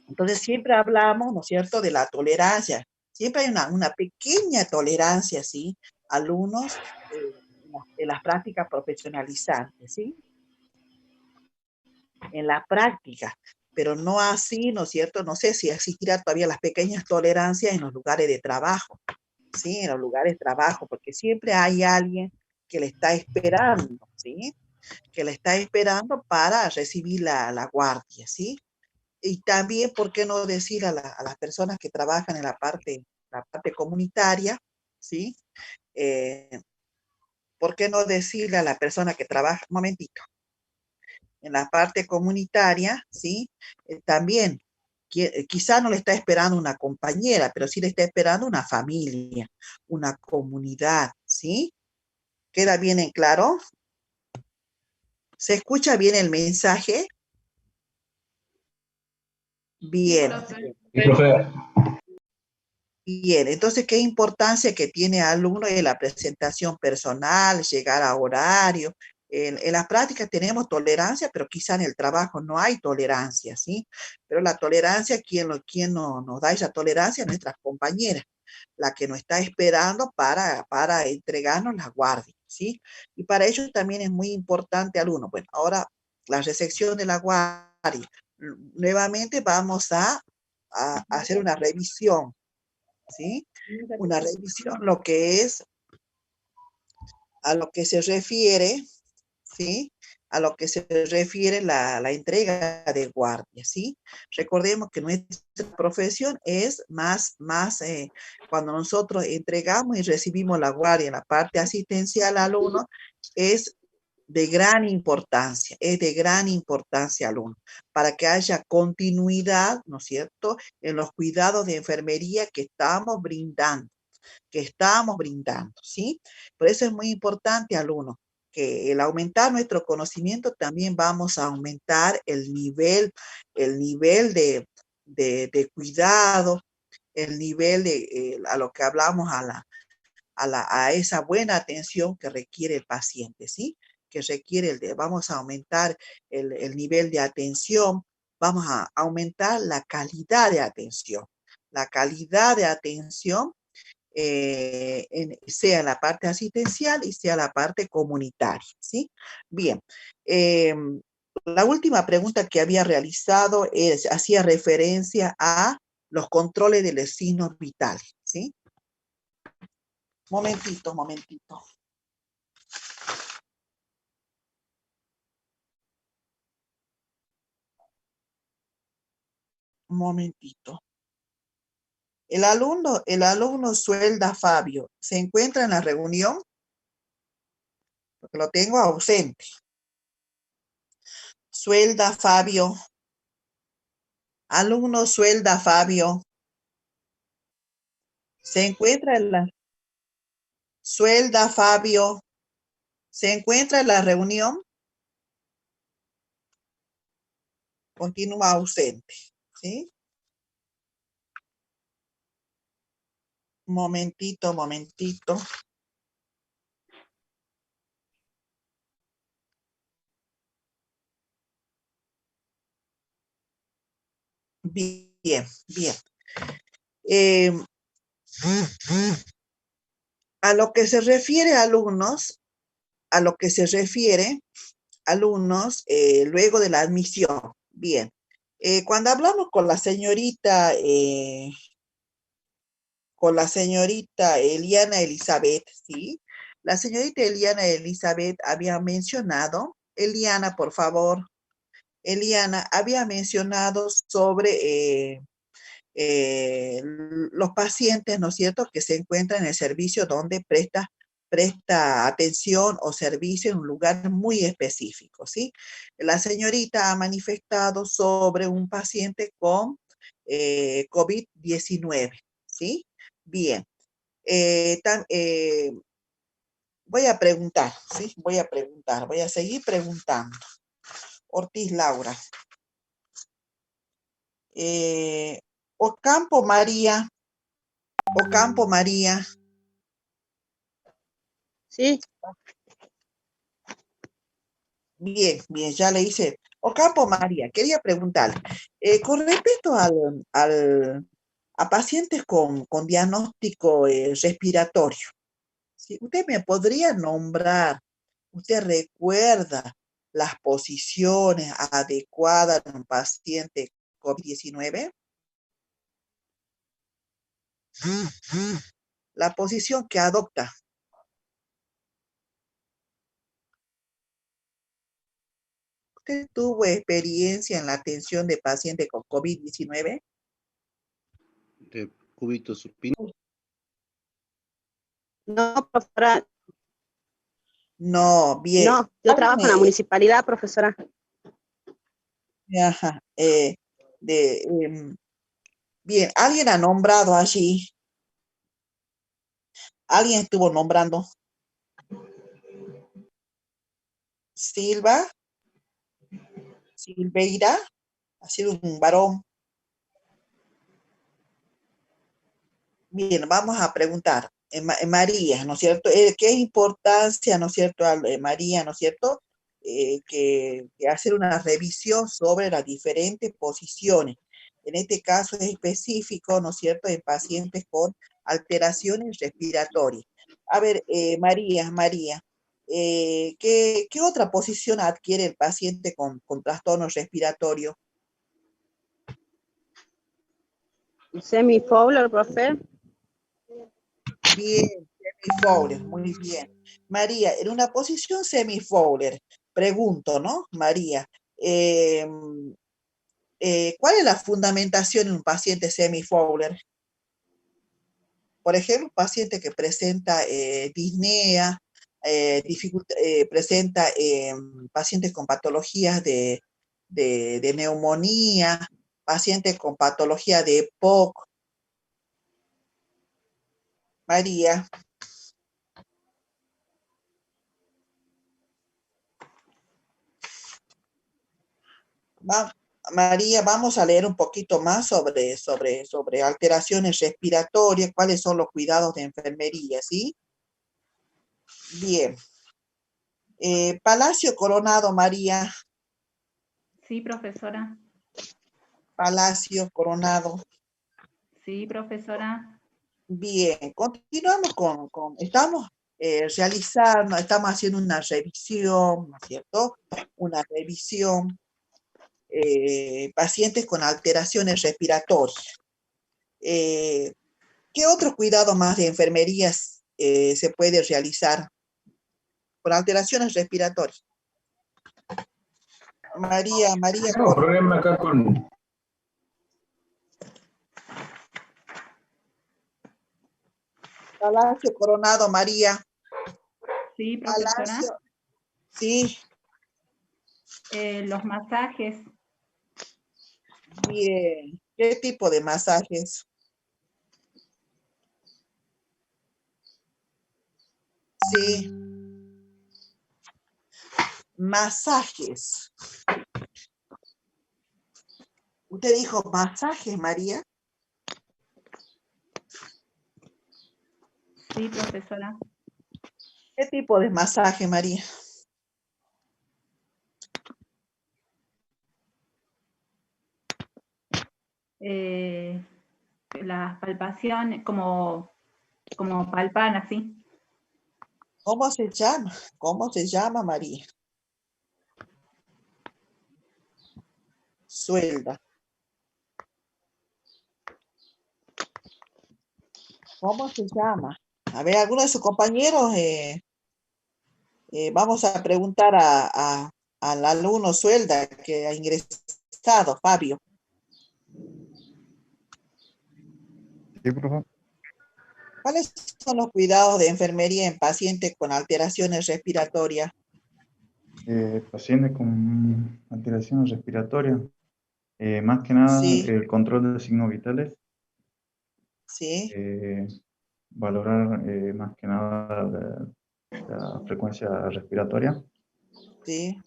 Entonces siempre hablamos, ¿no es cierto?, de la tolerancia. Siempre hay una pequeña tolerancia, ¿sí? Alumnos en las prácticas profesionalizantes, ¿sí? En la práctica. pero no así, ¿no es cierto? No sé si existirá todavía las pequeñas tolerancias en los lugares de trabajo, ¿sí? En los lugares de trabajo, porque siempre hay alguien que le está esperando, ¿sí? Que le está esperando para recibir la guardia, ¿sí? Y también, ¿por qué no decir a las personas que trabajan en la parte comunitaria, ¿sí? ¿Por qué no decirle a la persona que trabaja, un momentito, en la parte comunitaria, ¿sí? También, quizá no le está esperando una compañera, pero sí le está esperando una familia, una comunidad, ¿sí? ¿Queda bien en claro? ¿Se escucha bien el mensaje? Bien.
Sí, profe.
Bien, entonces, ¿qué importancia que tiene alumno en la presentación personal, llegar a horario? En las prácticas tenemos tolerancia, pero quizá en el trabajo no hay tolerancia, ¿sí? Pero la tolerancia, ¿quién nos da esa tolerancia? Nuestras compañeras, la que nos está esperando para entregarnos la guardia, ¿sí? Y para ello también es muy importante alumno. Bueno, ahora la recepción de la guardia. Nuevamente vamos a hacer una revisión, ¿sí? Una revisión, lo que es, a lo que se refiere, ¿sí? A lo que se refiere la entrega de guardia, ¿sí? Recordemos que nuestra profesión es cuando nosotros entregamos y recibimos la guardia en la parte asistencial al alumno, es de gran importancia, alumno, para que haya continuidad, ¿no es cierto?, en los cuidados de enfermería que estamos brindando, ¿sí? Por eso es muy importante, alumno, que el aumentar nuestro conocimiento también vamos a aumentar el nivel de cuidado, el nivel a lo que hablamos a esa buena atención que requiere el paciente, ¿sí? Que requiere vamos a aumentar el nivel de atención, vamos a aumentar la calidad de atención. La calidad de atención, sea la parte asistencial y sea la parte comunitaria, ¿sí? Bien. La última pregunta que había realizado hacía referencia a los controles de los signos vitales, ¿sí? Momentito. Un momentito. El alumno Suelda Fabio, ¿se encuentra en la reunión? Porque lo tengo ausente. Suelda Fabio. Alumno Suelda Fabio. ¿Se encuentra en la... Suelda Fabio. ¿Se encuentra en la reunión? Continúa ausente, ¿sí? Momentito. Bien. A lo que se refiere, alumnos, luego de la admisión. Bien. Cuando hablamos con la señorita Eliana Elizabeth, ¿sí? La señorita Eliana Elizabeth había mencionado, Eliana, por favor, Eliana había mencionado sobre los pacientes, ¿no es cierto?, que se encuentran en el servicio donde presta atención o servicio en un lugar muy específico, ¿sí? La señorita ha manifestado sobre un paciente con COVID-19, ¿sí? Bien. Voy a preguntar, ¿sí? Voy a seguir preguntando. Ortiz Laura. Ocampo María.
Sí.
Bien, ya le hice. Ocampo María, quería preguntarle, con respecto a pacientes con diagnóstico respiratorio, ¿sí? ¿Usted me podría nombrar, usted recuerda las posiciones adecuadas en un paciente COVID-19? La posición que adopta. ¿Usted tuvo experiencia en la atención de pacientes con COVID-19?
De cúbito supino.
No, profesora.
No, bien.
No, yo trabajo en la municipalidad, profesora.
Ajá, bien, ¿alguien ha nombrado allí? ¿Alguien estuvo nombrando? Silva, Silveira, ha sido un varón. Bien, vamos a preguntar. María, ¿no es cierto? ¿Qué importancia, ¿no es cierto, María, ¿no es cierto? Que hacer una revisión sobre las diferentes posiciones. En este caso es específico, ¿no es cierto?, en pacientes con alteraciones respiratorias. A ver, María, ¿qué otra posición adquiere el paciente con trastorno respiratorio?
Semi-Fowler, profe.
Bien, semi-Fowler, muy bien. María, en una posición semi-Fowler, pregunto, ¿no? María, ¿cuál es la fundamentación en un paciente semi-Fowler? Por ejemplo, un paciente que presenta disnea, presenta pacientes con patologías de neumonía, pacientes con patología de EPOC. María. María, vamos a leer un poquito más sobre alteraciones respiratorias, cuáles son los cuidados de enfermería, ¿sí? Bien. Palacio Coronado, María.
Sí, profesora.
Palacio Coronado.
Sí, profesora.
Bien, continuamos estamos realizando, estamos haciendo una revisión, ¿no es cierto? Una revisión, pacientes con alteraciones respiratorias. ¿Qué otro cuidado más de enfermería se puede realizar con alteraciones respiratorias? María.
No, problema acá con...
Palacio Coronado, María.
Sí, profesora.
Palacio. Sí.
Los masajes.
Bien. ¿Qué tipo de masajes? Sí. Masajes. ¿Usted dijo masajes, María?
Sí, profesora.
¿Qué tipo de masaje, María?
Las palpaciones, como palpan así.
¿Cómo se llama? ¿Cómo se llama, María? Suelda. ¿Cómo se llama? A ver, alguno de sus compañeros, vamos a preguntar al alumno Suelda que ha ingresado, Fabio.
Sí, profe.
¿Cuáles son los cuidados de enfermería en pacientes con alteraciones respiratorias?
Pacientes con alteraciones respiratorias, más que nada
Sí.
el control de signos vitales,
Sí.
valorar más que nada la frecuencia respiratoria.
Sí.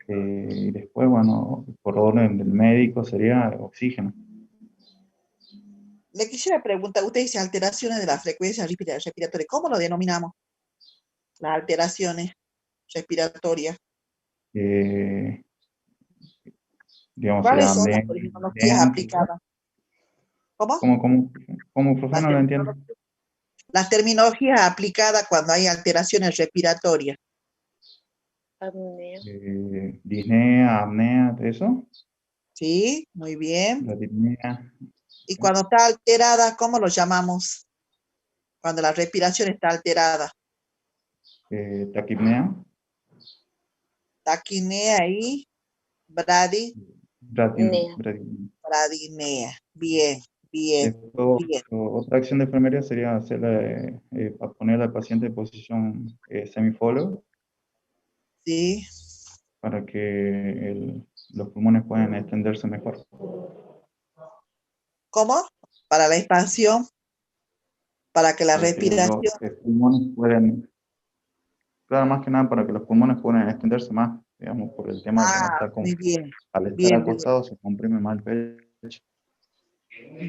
Y después, bueno, por orden del médico sería oxígeno.
Le quisiera preguntar, usted dice alteraciones de la frecuencia respiratoria, ¿cómo lo denominamos? Las alteraciones respiratorias.
Digamos,
¿Cuáles
sería
son las terminologías aplicadas? ¿Cómo?
¿Cómo, profe? No lo entiendo.
Las terminologías aplicadas cuando hay alteraciones respiratorias.
Apnea.
Disnea, apnea, ¿eso?
Sí, muy bien.
La disnea,
Y cuando está alterada, ¿cómo lo llamamos? Cuando la respiración está alterada.
taquipnea,
Taquinea y
Apnea.
bradinea. Bien, bien,
Esto,
bien.
otra acción de enfermería sería hacerle, poner al paciente en posición semifolio
Sí.
para que los pulmones puedan extenderse mejor.
¿Cómo? Para la expansión, para que la
Para que los
respiración.
pulmones puedan, claro, más que nada para que los pulmones puedan extenderse más, digamos, por el tema de que no está
Muy bien,
al estar
bien, bien,
acostado se comprime más el pecho.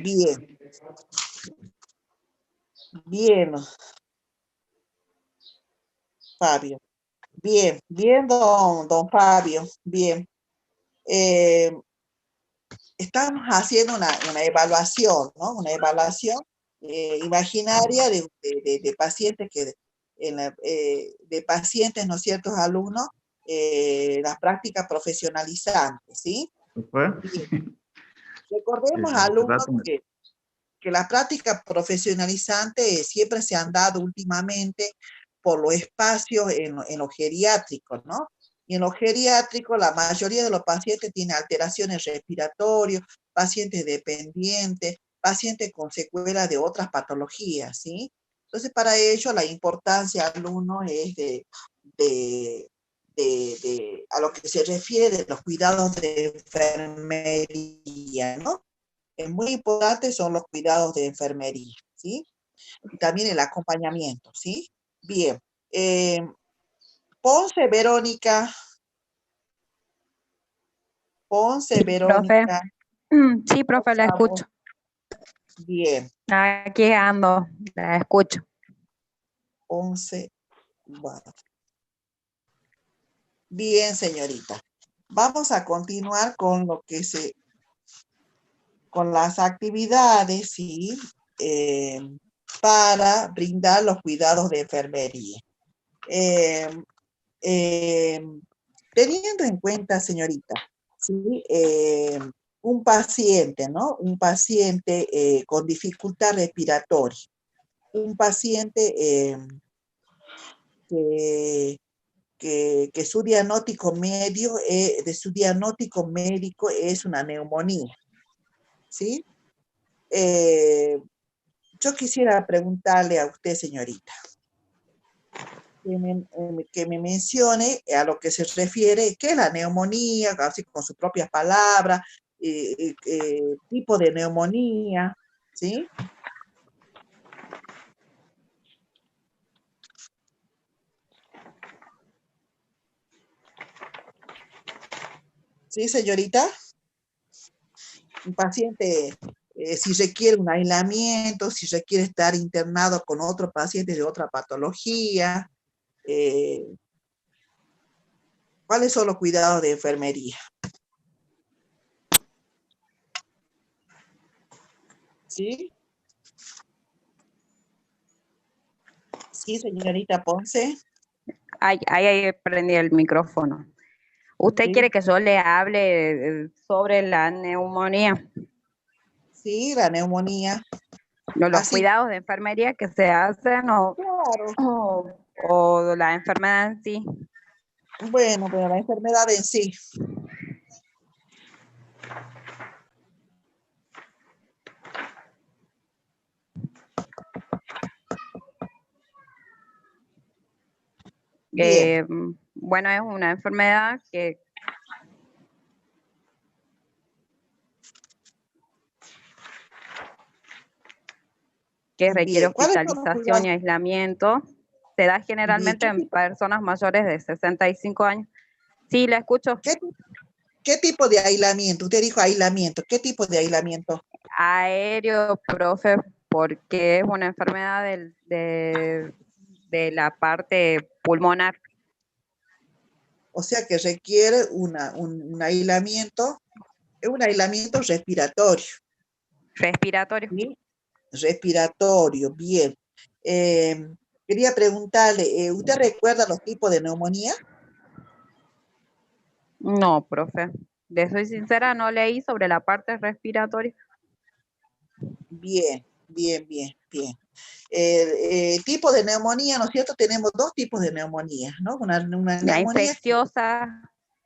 bien. Bien, Fabio. Bien, bien, don Fabio. Bien. Eh, estamos haciendo una evaluación, ¿no? Una evaluación imaginaria de pacientes de pacientes, ¿no es cierto?, alumnos, las prácticas profesionalizantes, ¿sí? Bien. Recordemos, alumnos, que las prácticas profesionalizantes siempre se han dado últimamente por los espacios en los geriátricos, ¿no? Y en los geriátricos la mayoría de los pacientes tienen alteraciones respiratorias, pacientes dependientes, pacientes con secuelas de otras patologías, ¿sí? Entonces, para ello, la importancia, alumnos, es a lo que se refiere de los cuidados de enfermería, ¿no? Es muy importante son los cuidados de enfermería, ¿sí? Y también el acompañamiento, ¿sí? Bien. Ponce, Verónica. Ponce,
Profe.
Verónica.
Sí, profe, la escucho.
Bien.
Aquí ando, la escucho.
Ponce, bueno. Bien, señorita. Vamos a continuar con lo que con las actividades, ¿sí? Para brindar los cuidados de enfermería. Teniendo en cuenta, señorita, ¿sí? Un paciente, ¿no? Un paciente con dificultad respiratoria, un paciente que su diagnóstico su diagnóstico médico es una neumonía, ¿sí? Yo quisiera preguntarle a usted, señorita, que me mencione a lo que se refiere, qué es la neumonía, así con sus propias palabras, tipo de neumonía, ¿sí? ¿Sí, señorita? Un paciente, si requiere un aislamiento, si requiere estar internado con otros pacientes de otra patología, ¿cuáles son los cuidados de enfermería? ¿Sí? Sí, señorita Ponce.
Ahí prendí el micrófono. ¿Usted
Sí.
quiere que yo le hable sobre la neumonía?
Sí, la neumonía.
Los cuidados de enfermería que se hacen o la enfermedad en sí.
Bueno, pero la enfermedad en sí.
Bueno, es una enfermedad que requiere hospitalización y aislamiento. Se da generalmente en personas mayores de 65 años. Sí, la escucho.
¿Qué tipo de aislamiento? Usted dijo aislamiento. ¿Qué tipo de aislamiento?
Aéreo, profe, porque es una enfermedad de la parte pulmonar.
O sea que requiere un aislamiento, es un aislamiento respiratorio.
Respiratorio.
¿Sí? Respiratorio, bien. Quería preguntarle, ¿usted recuerda los tipos de neumonía?
No, profe. De soy sincera, no leí sobre la parte respiratoria.
Bien, bien, bien, bien. Tipo de neumonía, ¿no es cierto? Tenemos dos tipos de neumonía, ¿no? Una
La
neumonía.
infecciosa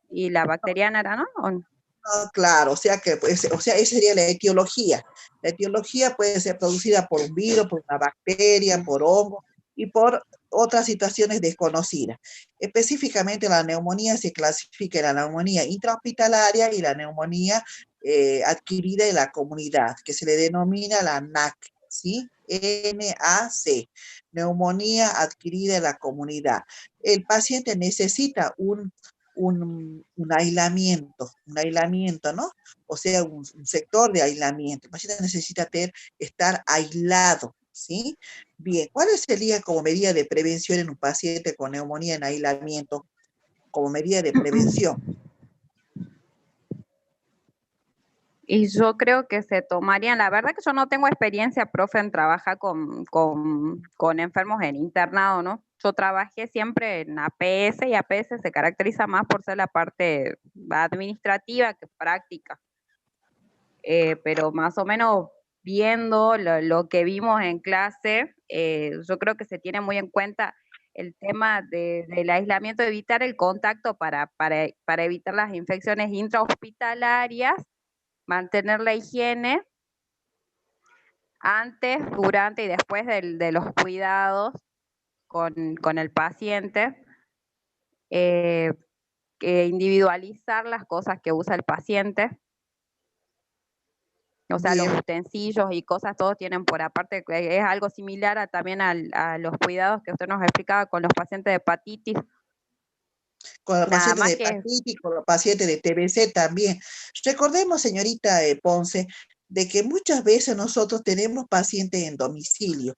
y la bacteriana era, ¿no? ¿O no?
No, claro, o sea que, pues, o sea, esa sería la etiología. La etiología puede ser producida por un virus, por una bacteria, por hongo y por otras situaciones desconocidas. Específicamente la neumonía se clasifica en la neumonía intrahospitalaria y la neumonía adquirida en la comunidad, que se le denomina la NAC, ¿sí? NAC, neumonía adquirida en la comunidad. El paciente necesita un aislamiento, ¿no? O sea, un sector de aislamiento. El paciente necesita estar aislado, ¿sí? Bien, ¿cuál sería como medida de prevención en un paciente con neumonía en aislamiento? Como medida de prevención.
Y yo creo que se tomarían, la verdad que yo no tengo experiencia, profe, en trabajar con enfermos en internado, ¿no? Yo trabajé siempre en APS y APS se caracteriza más por ser la parte administrativa que práctica. Pero más o menos viendo lo que vimos en clase, yo creo que se tiene muy en cuenta el tema del aislamiento, evitar el contacto para evitar las infecciones intrahospitalarias, mantener la higiene antes, durante y después de los cuidados con el paciente, individualizar las cosas que usa el paciente. O sea, los utensilios y cosas, todos tienen por aparte, es algo similar también a los cuidados que usted nos explicaba con los pacientes de hepatitis.
Con los pacientes de hepatitis, con los pacientes de TBC también. Recordemos, señorita Ponce, de que muchas veces nosotros tenemos pacientes en domicilio.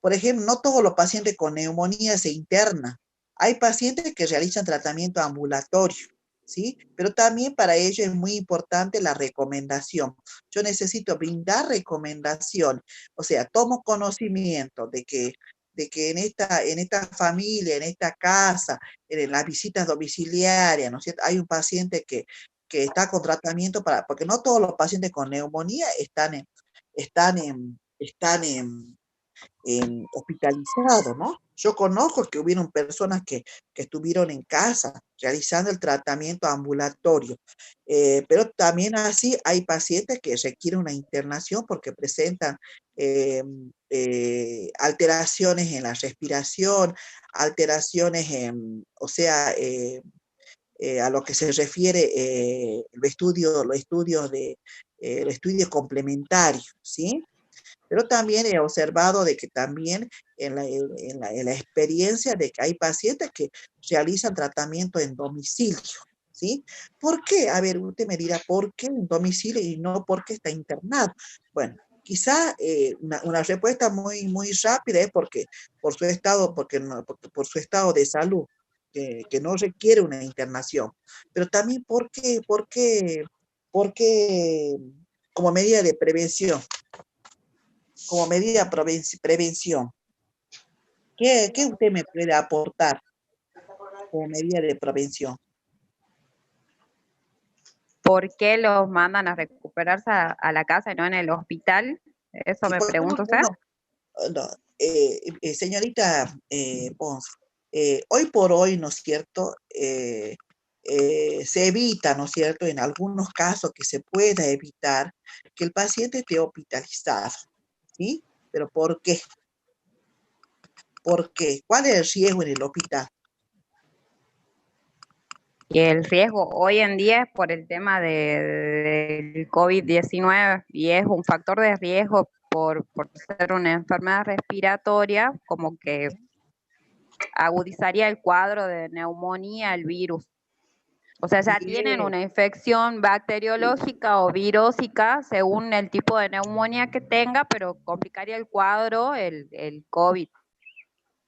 Por ejemplo, no todos los pacientes con neumonía se internan. Hay pacientes que realizan tratamiento ambulatorio, ¿sí? Pero también para ello es muy importante la recomendación. Yo necesito brindar recomendación, o sea, tomo conocimiento de que en esta familia, en esta casa, en las visitas domiciliarias, ¿no es cierto? Hay un paciente que está con tratamiento porque no todos los pacientes con neumonía están hospitalizados, ¿no? Yo conozco que hubieron personas que estuvieron en casa realizando el tratamiento ambulatorio, pero también así hay pacientes que requieren una internación porque presentan alteraciones en la respiración, alteraciones o sea, a lo que se refiere los estudios complementarios, ¿sí? Pero también he observado de que también en la experiencia de que hay pacientes que realizan tratamiento en domicilio, ¿sí? ¿Por qué? A ver, usted me dirá, ¿por qué en domicilio y no porque está internado? Bueno, quizá una respuesta muy, muy rápida es porque por su estado, por su estado de salud, que no requiere una internación. Pero también porque como medida de prevención, como medida de prevención. ¿Qué usted me puede aportar como medida de prevención?
¿Por qué los mandan a recuperarse a la casa y no en el hospital? Eso me pregunta usted.
No, señorita Ponce, hoy por hoy, ¿no es cierto?, se evita, ¿no es cierto?, en algunos casos que se pueda evitar que el paciente esté hospitalizado, ¿sí? ¿Pero por qué? ¿Por qué? ¿Cuál es el riesgo en el hospital?
Y el riesgo hoy en día es por el tema del COVID-19 y es un factor de riesgo por ser una enfermedad respiratoria, como que agudizaría el cuadro de neumonía, el virus. O sea, ya tienen una infección bacteriológica o virósica según el tipo de neumonía que tenga, pero complicaría el cuadro el COVID.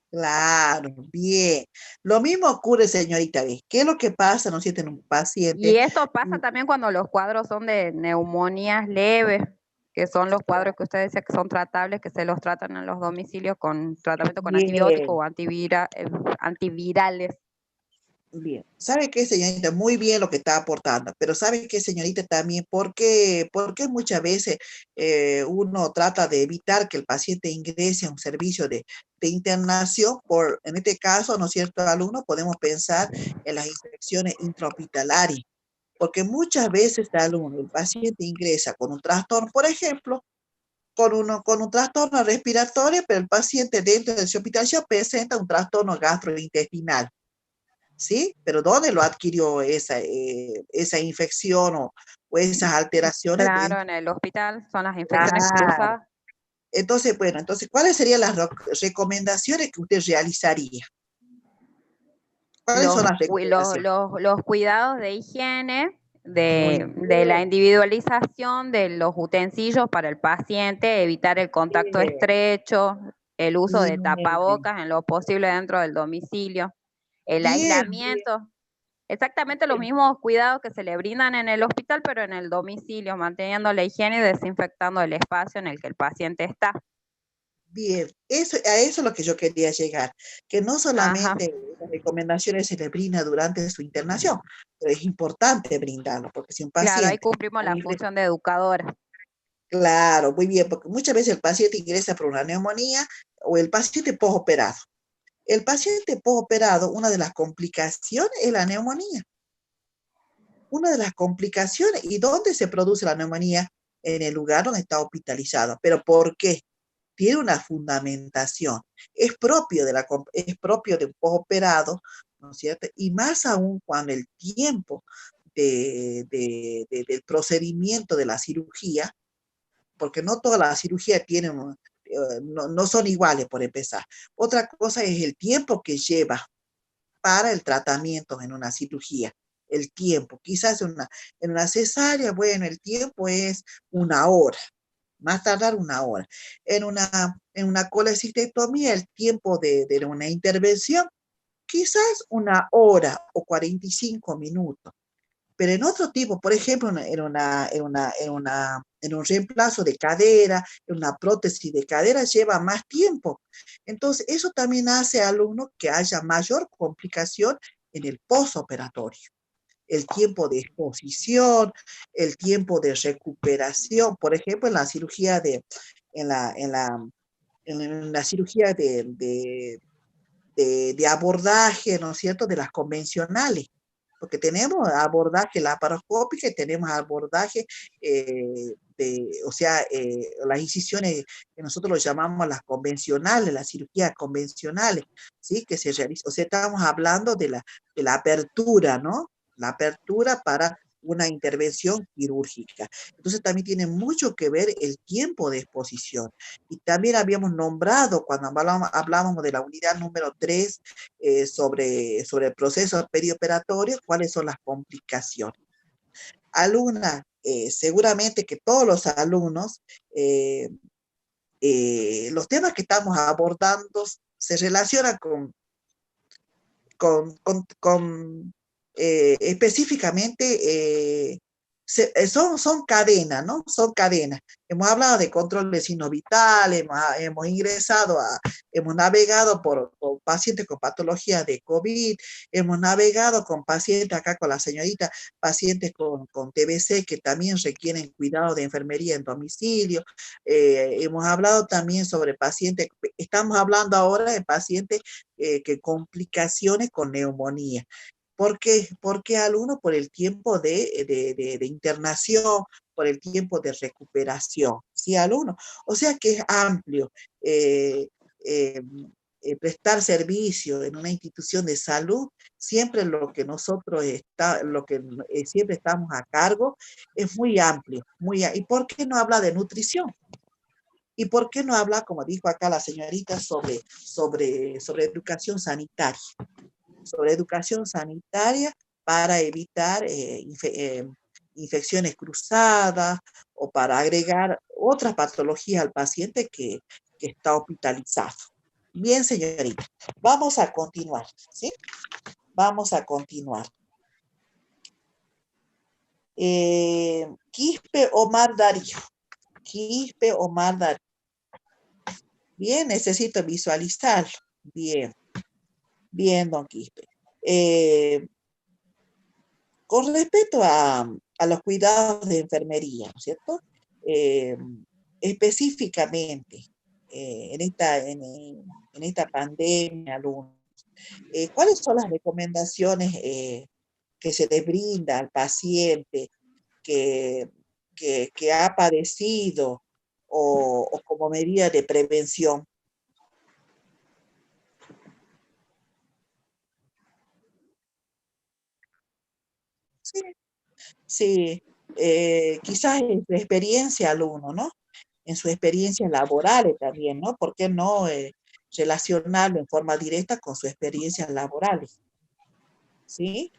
Claro, bien. Lo mismo ocurre, señorita B. ¿Qué es lo que pasa, no es cierto, en un paciente?
Y esto pasa también cuando los cuadros son de neumonías leves, que son los cuadros que usted decía que son tratables, que se los tratan en los domicilios con tratamiento con antibióticos o antivirales.
Bien, ¿sabe qué, señorita? Muy bien lo que está aportando, pero ¿sabe qué, señorita, también? ¿Por qué muchas veces uno trata de evitar que el paciente ingrese a un servicio de internación? En este caso, ¿no es cierto, alumno? Podemos pensar en las infecciones intrahospitalarias, porque muchas veces, alumno, el paciente ingresa con un trastorno, por ejemplo, con un trastorno respiratorio, pero el paciente dentro de su hospitalización presenta un trastorno gastrointestinal. ¿Sí? Pero ¿dónde lo adquirió esa infección o esas alteraciones?
Claro, en el hospital son las infecciones
Claro.
cruzadas.
Entonces, bueno, ¿cuáles serían las recomendaciones que usted realizaría? ¿Cuáles son las recomendaciones?
Los cuidados de higiene, de la individualización de los utensilios para el paciente, evitar el contacto
Bien.
estrecho, el uso de
Bien.
tapabocas en lo posible dentro del domicilio, el
Bien,
aislamiento, exactamente los mismos cuidados que se le brindan en el hospital, pero en el domicilio, manteniendo la higiene y desinfectando el espacio en el que el paciente está.
Bien, a eso es lo que yo quería llegar, que no
Ajá.
solamente las recomendaciones se le brinda durante su internación, pero es importante brindarlo, porque si un
Claro, ahí
paciente...
cumplimos la función de educadora.
Claro, muy bien, porque muchas veces el paciente ingresa por una neumonía o el paciente postoperado. El paciente postoperado, una de las complicaciones es la neumonía. Una de las complicaciones, ¿y dónde se produce la neumonía? En el lugar donde está hospitalizado. ¿Pero por qué? Tiene una fundamentación. Es propio de un postoperado, ¿no es cierto? Y más aún cuando el tiempo del procedimiento de la cirugía, porque no todas las cirugías no son iguales, por empezar. Otra cosa es el tiempo que lleva para el tratamiento en una cirugía. El tiempo, quizás en una cesárea, bueno, el tiempo es 1 hora, más tardar 1 hora. En una colecistectomía, el tiempo de una intervención, quizás 1 hora o 45 minutos. Pero en otro tipo, por ejemplo, en un reemplazo de cadera, en una prótesis de cadera, lleva más tiempo. Entonces, eso también hace al alumno que haya mayor complicación en el postoperatorio. El tiempo de exposición, el tiempo de recuperación, por ejemplo, en la cirugía de abordaje, ¿no es cierto?, de las convencionales, porque tenemos abordaje laparoscópico y tenemos abordaje las incisiones que nosotros lo llamamos las convencionales, las cirugías convencionales, ¿sí?, que se realizan, o sea, estamos hablando de la apertura, ¿no?, la apertura para una intervención quirúrgica. Entonces también tiene mucho que ver el tiempo de exposición. Y también habíamos nombrado, cuando hablábamos de la unidad número 3, sobre el proceso perioperatorio, cuáles son las complicaciones. Alumna, seguramente que todos los alumnos, los temas que estamos abordando se relacionan específicamente, son cadenas, ¿no? Son cadenas. Hemos hablado de control de signos vitales, hemos navegado por pacientes con patología de COVID, hemos navegado con pacientes, acá con la señorita, pacientes con TBC que también requieren cuidado de enfermería en domicilio. Hemos hablado también sobre pacientes, estamos hablando ahora de pacientes que complicaciones con neumonía. ¿Por qué? Porque alumno, por el tiempo de internación, por el tiempo de recuperación, ¿sí, alumno? O sea que es amplio. Prestar servicio en una institución de salud, siempre lo que nosotros siempre estamos a cargo, es muy amplio. ¿Y por qué no habla de nutrición? ¿Y por qué no habla, como dijo acá la señorita, sobre educación sanitaria? Sobre educación sanitaria para evitar infecciones cruzadas o para agregar otras patologías al paciente que está hospitalizado. Bien, señorita, vamos a continuar, ¿sí? Vamos a continuar. Quispe Omar Darío. Quispe Omar Darío. Bien, necesito visualizarlo. Bien. Bien, don Quispe. Eh, con respecto a los cuidados de enfermería, ¿no es cierto? Eh, específicamente, en esta pandemia, alumnos, ¿cuáles son las recomendaciones que se le brinda al paciente que, que ha padecido o como medida de prevención? Sí, sí, quizás en su experiencia alumno, ¿no? En sus experiencias laborales también, ¿no? ¿Por qué no relacionarlo en forma directa con sus experiencias laborales? ¿Sí?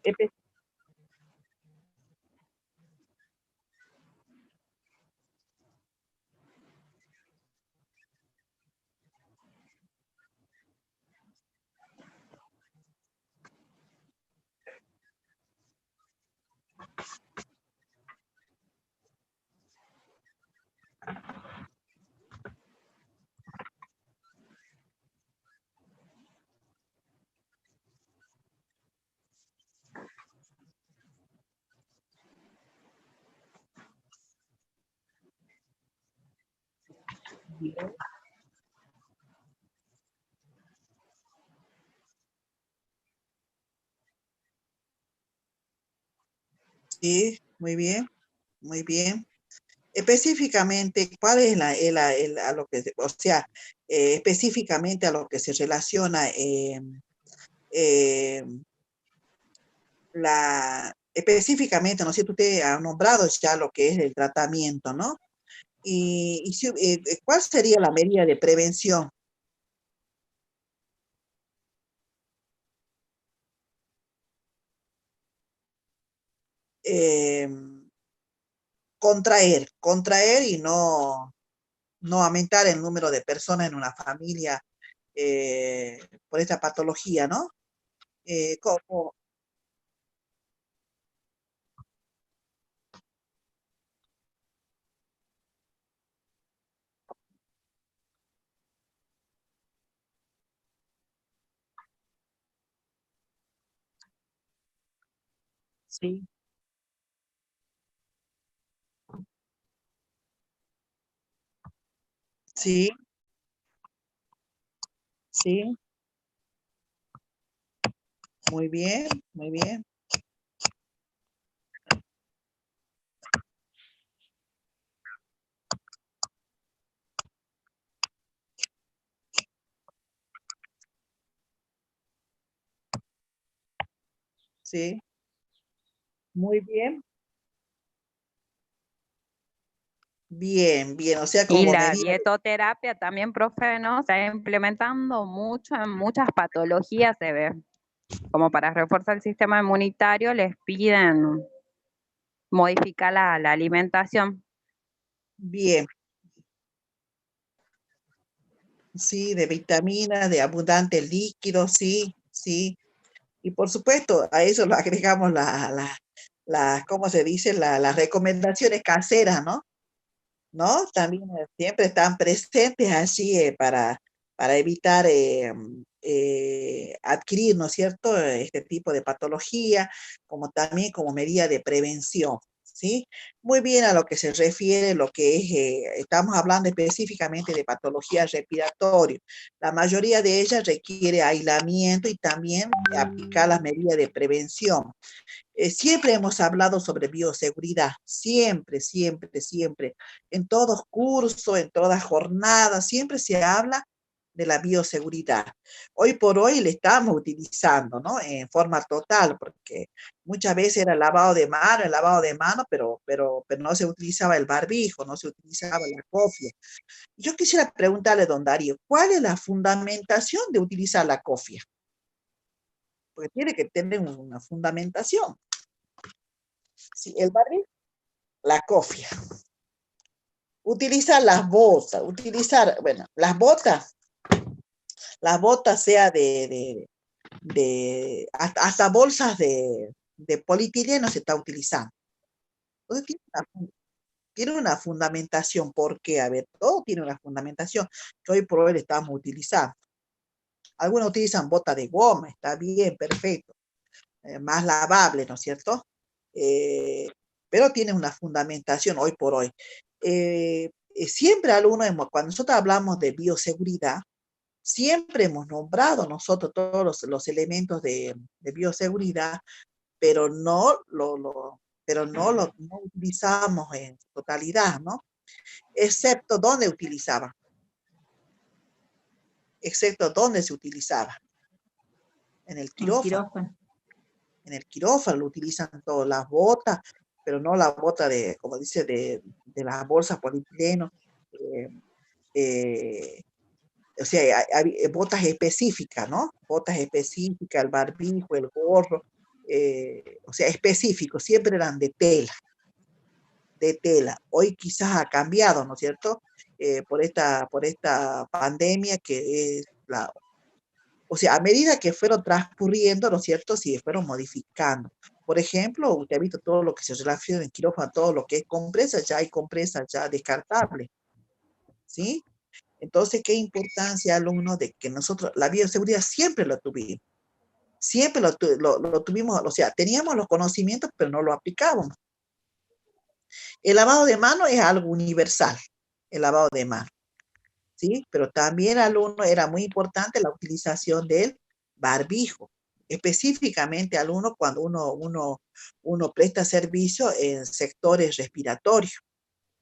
Espe- Bien, sí, muy bien, muy bien. Específicamente, ¿cuál es a lo que, o sea, específicamente a lo que se relaciona eh, específicamente, ¿no es cierto? Usted ha nombrado ya lo que es el tratamiento, ¿no? ¿Cuál sería la medida de prevención? Eh, contraer y no aumentar el número de personas en una familia por esta patología, ¿no? ¿Cómo? Sí, sí, sí, muy bien, muy bien, sí, muy bien, bien, bien, o sea,
Y
como
la
medida,
dietoterapia también, profe, ¿no? Se está implementando mucho en muchas patologías, se ve. Como para reforzar el sistema inmunitario, les piden modificar la alimentación.
bien, sí, de vitaminas, de abundante líquido, sí, sí, y por supuesto, a eso lo agregamos ¿cómo se dice? Las recomendaciones caseras, ¿no? ¿No? También siempre están presentes así para evitar adquirir, ¿no es cierto?, este tipo de patología, como también como medida de prevención, ¿sí? Muy bien a lo que se refiere, lo que es, estamos hablando específicamente de patología respiratoria. La mayoría de ellas requiere aislamiento y también aplicar las medidas de prevención. Siempre hemos hablado sobre bioseguridad, siempre, siempre, siempre. En todos cursos, en todas jornadas, siempre se habla de la bioseguridad. Hoy por hoy le estamos utilizando, ¿no? En forma total, porque muchas veces era el lavado de mano, pero no se utilizaba el barbijo, no se utilizaba la cofia. Yo quisiera preguntarle, don Darío, ¿cuál es la fundamentación de utilizar la cofia? Porque tiene que tener una fundamentación. Sí, el barbijo, la cofia. Utilizar las botas, bueno, las botas sea hasta bolsas de polietileno se está utilizando. Entonces, tiene una fundamentación. ¿Por qué? A ver, todo tiene una fundamentación que hoy por hoy le estamos utilizando. Algunos utilizan bota de goma, está bien, perfecto. Más lavable, ¿no es cierto? Pero tiene una fundamentación hoy por hoy. Siempre cuando nosotros hablamos de bioseguridad, siempre hemos nombrado nosotros todos los elementos de bioseguridad, pero no lo utilizamos en su totalidad, ¿no? Excepto dónde utilizaba. Excepto dónde se utilizaba. En el quirófano. En el quirófano lo utilizan todas las botas, pero no la bota de, como dice, de las bolsas polietileno. O sea, hay botas específicas, ¿no? Botas específicas, el barbijo, el gorro, o sea, específicos, siempre eran de tela. De tela. Hoy quizás ha cambiado, ¿no es cierto? Por esta pandemia que es o sea, a medida que fueron transcurriendo, ¿no es cierto? Sí, fueron modificando. Por ejemplo, usted ha visto todo lo que se relaciona en quirófano, todo lo que es compresa, ya hay compresas ya descartables, ¿sí? Entonces, ¿qué importancia, alumnos, de que nosotros la bioseguridad siempre lo tuvimos? Siempre lo tuvimos, o sea, teníamos los conocimientos, pero no lo aplicábamos. El lavado de manos es algo universal, el lavado de manos, ¿sí? Pero también, alumno, era muy importante la utilización del barbijo, específicamente, alumno, cuando uno presta servicio en sectores respiratorios,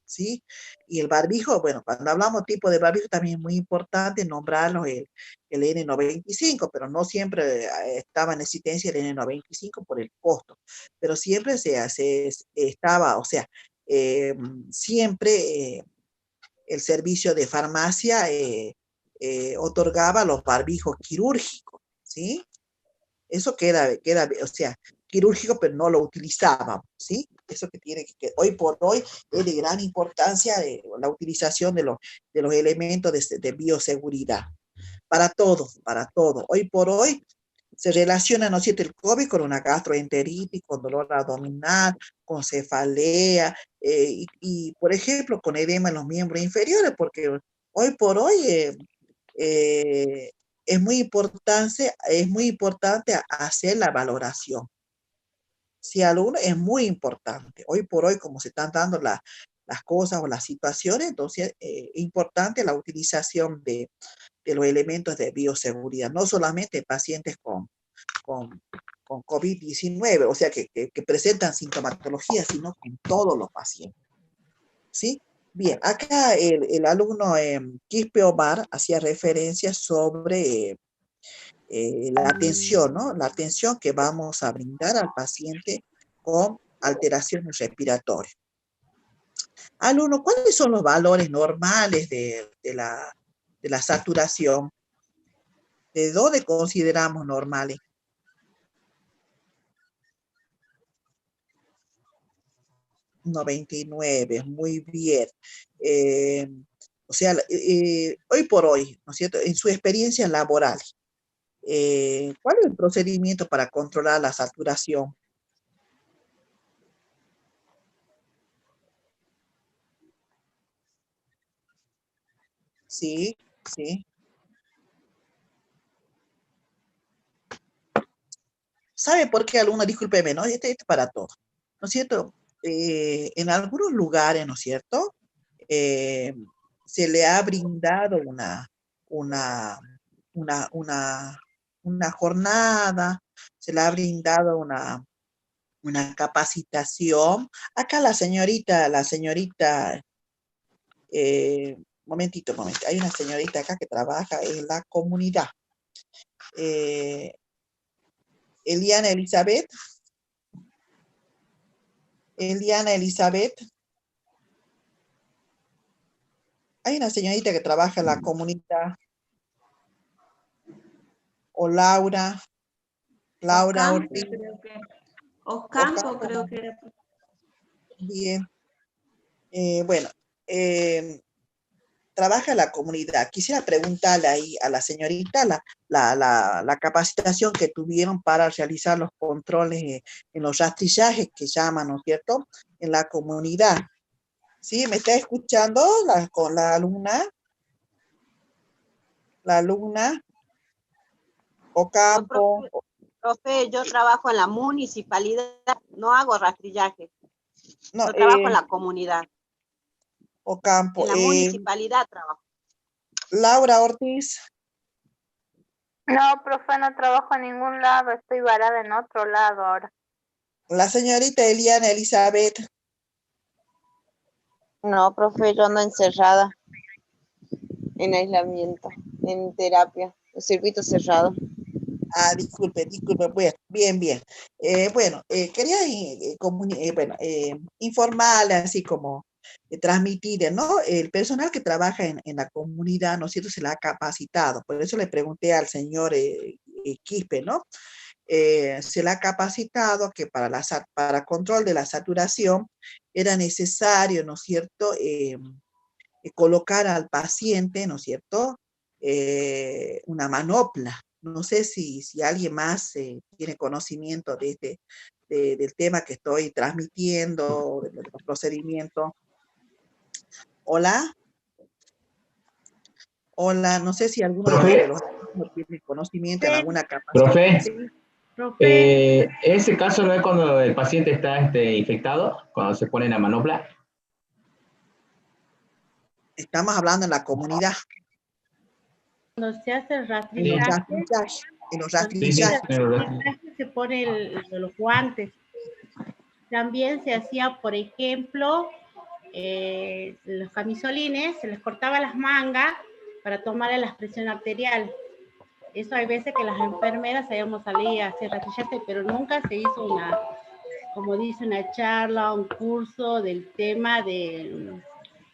¿sí? Y el barbijo, bueno, cuando hablamos tipo de barbijo, también es muy importante nombrarlo el N95, pero no siempre estaba en existencia el N95 por el costo, pero siempre estaba, o sea, siempre el servicio de farmacia otorgaba los barbijos quirúrgicos, ¿sí? Eso queda, o sea, quirúrgico, pero no lo utilizábamos, ¿sí? Eso que tiene que hoy por hoy es de gran importancia la utilización de los elementos de bioseguridad. Para todo, para todo. Hoy por hoy se relaciona, ¿no es cierto?, el COVID con una gastroenteritis, con dolor abdominal, con cefalea, y, por ejemplo, con edema en los miembros inferiores, porque hoy por hoy es muy importante hacer la valoración. Si alumno es muy importante. Hoy por hoy, como se están dando las cosas o las situaciones, entonces es importante la utilización de los elementos de bioseguridad, no solamente pacientes con COVID-19, o sea, que presentan sintomatología, sino con todos los pacientes. ¿Sí? Bien, acá el alumno Quispe Omar hacía referencia sobre la atención, ¿no? La atención que vamos a brindar al paciente con alteraciones respiratorias. Alumno, ¿cuáles son los valores normales de la saturación? ¿De dónde consideramos normales? ...99, muy bien. O sea, hoy por hoy, ¿no es cierto?, en su experiencia laboral, ¿cuál es el procedimiento para controlar la saturación? Sí, sí. ¿Sabe por qué, alumno? Discúlpeme, ¿no? Este es para todos, ¿no es cierto? En algunos lugares, ¿no es cierto?, se le ha brindado una jornada, se le ha brindado una capacitación. Acá la señorita, momentito, hay una señorita acá que trabaja en la comunidad. Eliana Elizabeth. Hay una señorita que trabaja en la comunidad. O Laura Ortiz.
Ocampo, creo que era.
Bien. Bueno, trabaja en la comunidad. Quisiera preguntarle ahí a la señorita la capacitación que tuvieron para realizar los controles en los rastrillajes que llaman, ¿no es cierto?, en la comunidad. ¿Sí? ¿Me está escuchando con la alumna? La alumna Ocampo.
Profe, yo trabajo en la municipalidad, no hago rastrillaje.
No,
Yo trabajo en la comunidad.
Ocampo.
En la municipalidad trabajo.
Laura Ortiz.
No, profe, no trabajo en ningún lado, estoy varada en otro lado ahora.
La señorita Eliana Elizabeth.
No, profe, yo ando encerrada en aislamiento, en terapia, el circuito cerrado.
Ah, disculpe, bien, bien. Bueno, quería informarle, así como transmitir, ¿no? El personal que trabaja en la comunidad, ¿no es cierto?, se la ha capacitado. Por eso le pregunté al señor Quispe, ¿no? Se le ha capacitado que para control de la saturación era necesario, ¿no es cierto?, colocar al paciente, ¿no es cierto?, una manopla. No sé si alguien más tiene conocimiento del tema que estoy transmitiendo, de los procedimientos. Hola. Hola, no sé si alguno de
Profe.
los alumnos tiene conocimiento en alguna capacidad.
Profe,
Sí.
¿ese caso no es cuando el paciente está infectado, cuando se pone la manopla?
Estamos hablando en la comunidad.
Cuando se hace el
En los
rastrillaje,
rastrillajes. En los
cuando se hace el
rastrillajes.
rastrillaje se pone los guantes. También se hacía, por ejemplo, los camisolines, se les cortaba las mangas para tomarle la presión arterial. Eso hay veces que las enfermeras habíamos salido a hacer rastrillaje, pero nunca se hizo una, como dice, una charla, un curso del tema de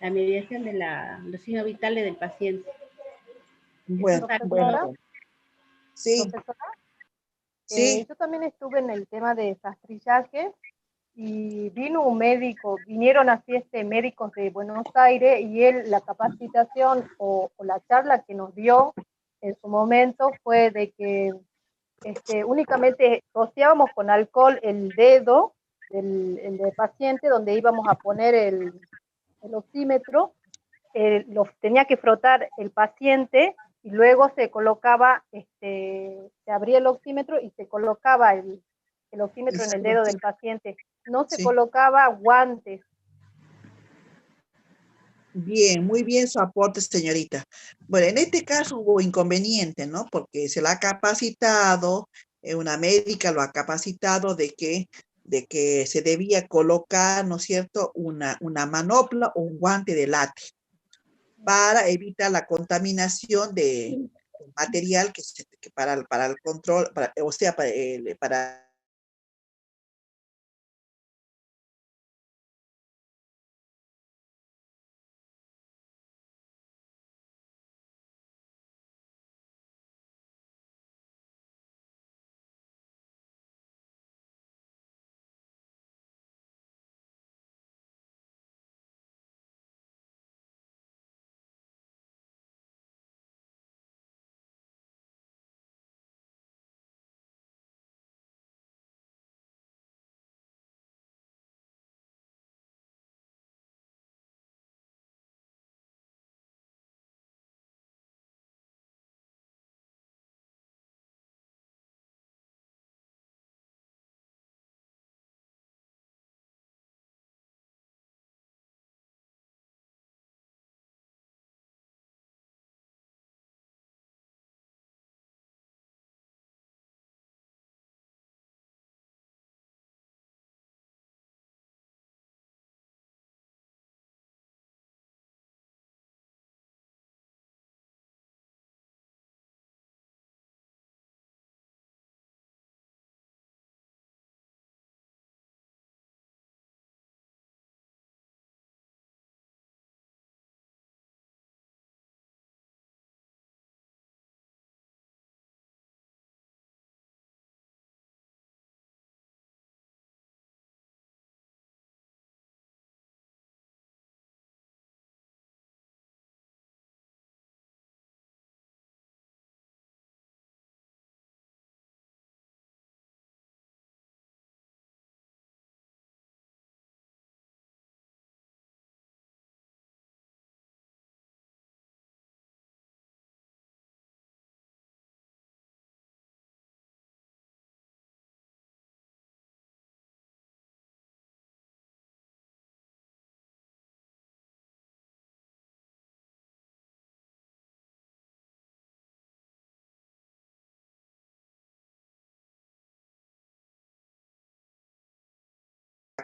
la mediación de los signos vitales del paciente.
Bueno, bueno. Sí.
Profesora,
Sí.
yo también estuve en el tema de rastrillaje y vino un médico, vinieron así médicos de Buenos Aires y él, la capacitación o la charla que nos dio en su momento fue de que únicamente rociábamos con alcohol el dedo del paciente donde íbamos a poner el oxímetro, tenía que frotar el paciente y luego se colocaba, se abría el oxímetro y se colocaba el oxímetro en el dedo del paciente. No se colocaba guantes.
Bien, muy bien su aporte, señorita. Bueno, en este caso hubo inconveniente, ¿no? Porque se la ha capacitado, una médica lo ha capacitado de que se debía colocar, ¿no es cierto?, una manopla o un guante de látex para evitar la contaminación de material que para el control, o sea, para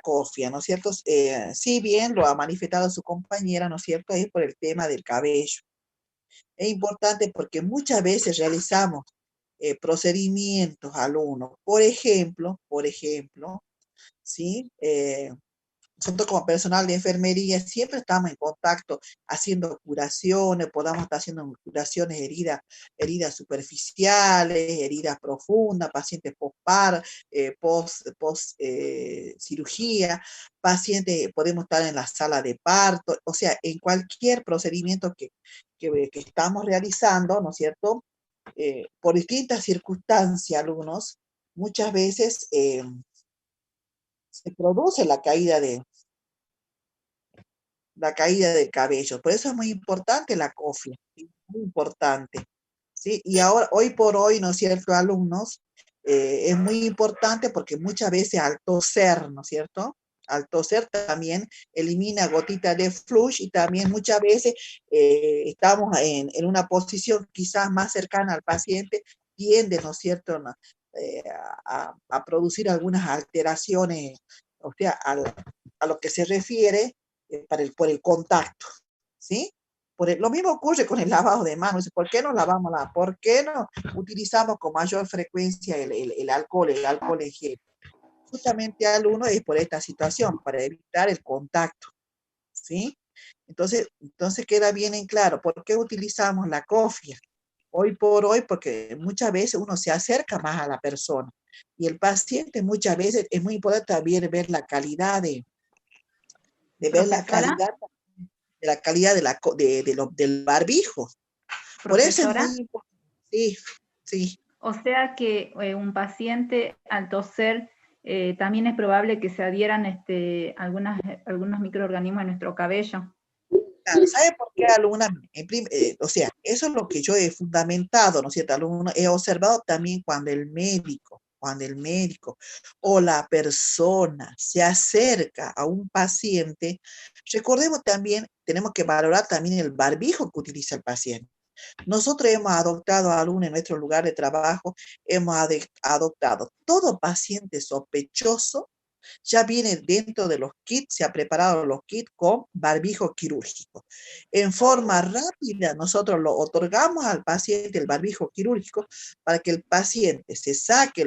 cofia, ¿no es cierto? Si bien lo ha manifestado su compañera, ¿no es cierto? Es por el tema del cabello. Es importante porque muchas veces realizamos procedimientos al uno. Por ejemplo, ¿sí? Nosotros como personal de enfermería siempre estamos en contacto haciendo curaciones, podamos estar haciendo curaciones, heridas superficiales, heridas profundas, pacientes cirugía, pacientes, podemos estar en la sala de parto, o sea, en cualquier procedimiento que estamos realizando, ¿no es cierto? Por distintas circunstancias, algunos, muchas veces se produce la caída del cabello. Por eso es muy importante la cofia, ¿sí? Muy importante, ¿sí? Y ahora, hoy por hoy, ¿no es cierto, alumnos? Es muy importante porque muchas veces al toser, ¿no es cierto? Al toser también elimina gotitas de flush y también muchas veces estamos en una posición quizás más cercana al paciente, tiende, ¿no es cierto?, a producir algunas alteraciones, o sea, a lo que se refiere por el contacto, ¿sí? Lo mismo ocurre con el lavado de manos. ¿Por qué no lavamos por qué no utilizamos con mayor frecuencia el alcohol en gel? Justamente al uno es por esta situación, para evitar el contacto, ¿sí? Entonces queda bien en claro, ¿por qué utilizamos la cofia? Hoy por hoy, porque muchas veces uno se acerca más a la persona y el paciente muchas veces es muy importante también ver la calidad ver la calidad del barbijo. Por eso es
Profesora,
muy importante. Sí, sí.
o sea que un paciente al toser también es probable que se adhieran algunos microorganismos a nuestro cabello.
Claro, ¿sabe por qué alguna? O sea, eso es lo que yo he fundamentado, ¿no es cierto? He observado también cuando el médico o la persona se acerca a un paciente, recordemos también, tenemos que valorar también el barbijo que utiliza el paciente. Nosotros hemos adoptado en nuestro lugar de trabajo, hemos adoptado todo paciente sospechoso, ya viene dentro de los kits, se ha preparado los kits con barbijo quirúrgico. En forma rápida, nosotros lo otorgamos al paciente el barbijo quirúrgico para que el paciente se saque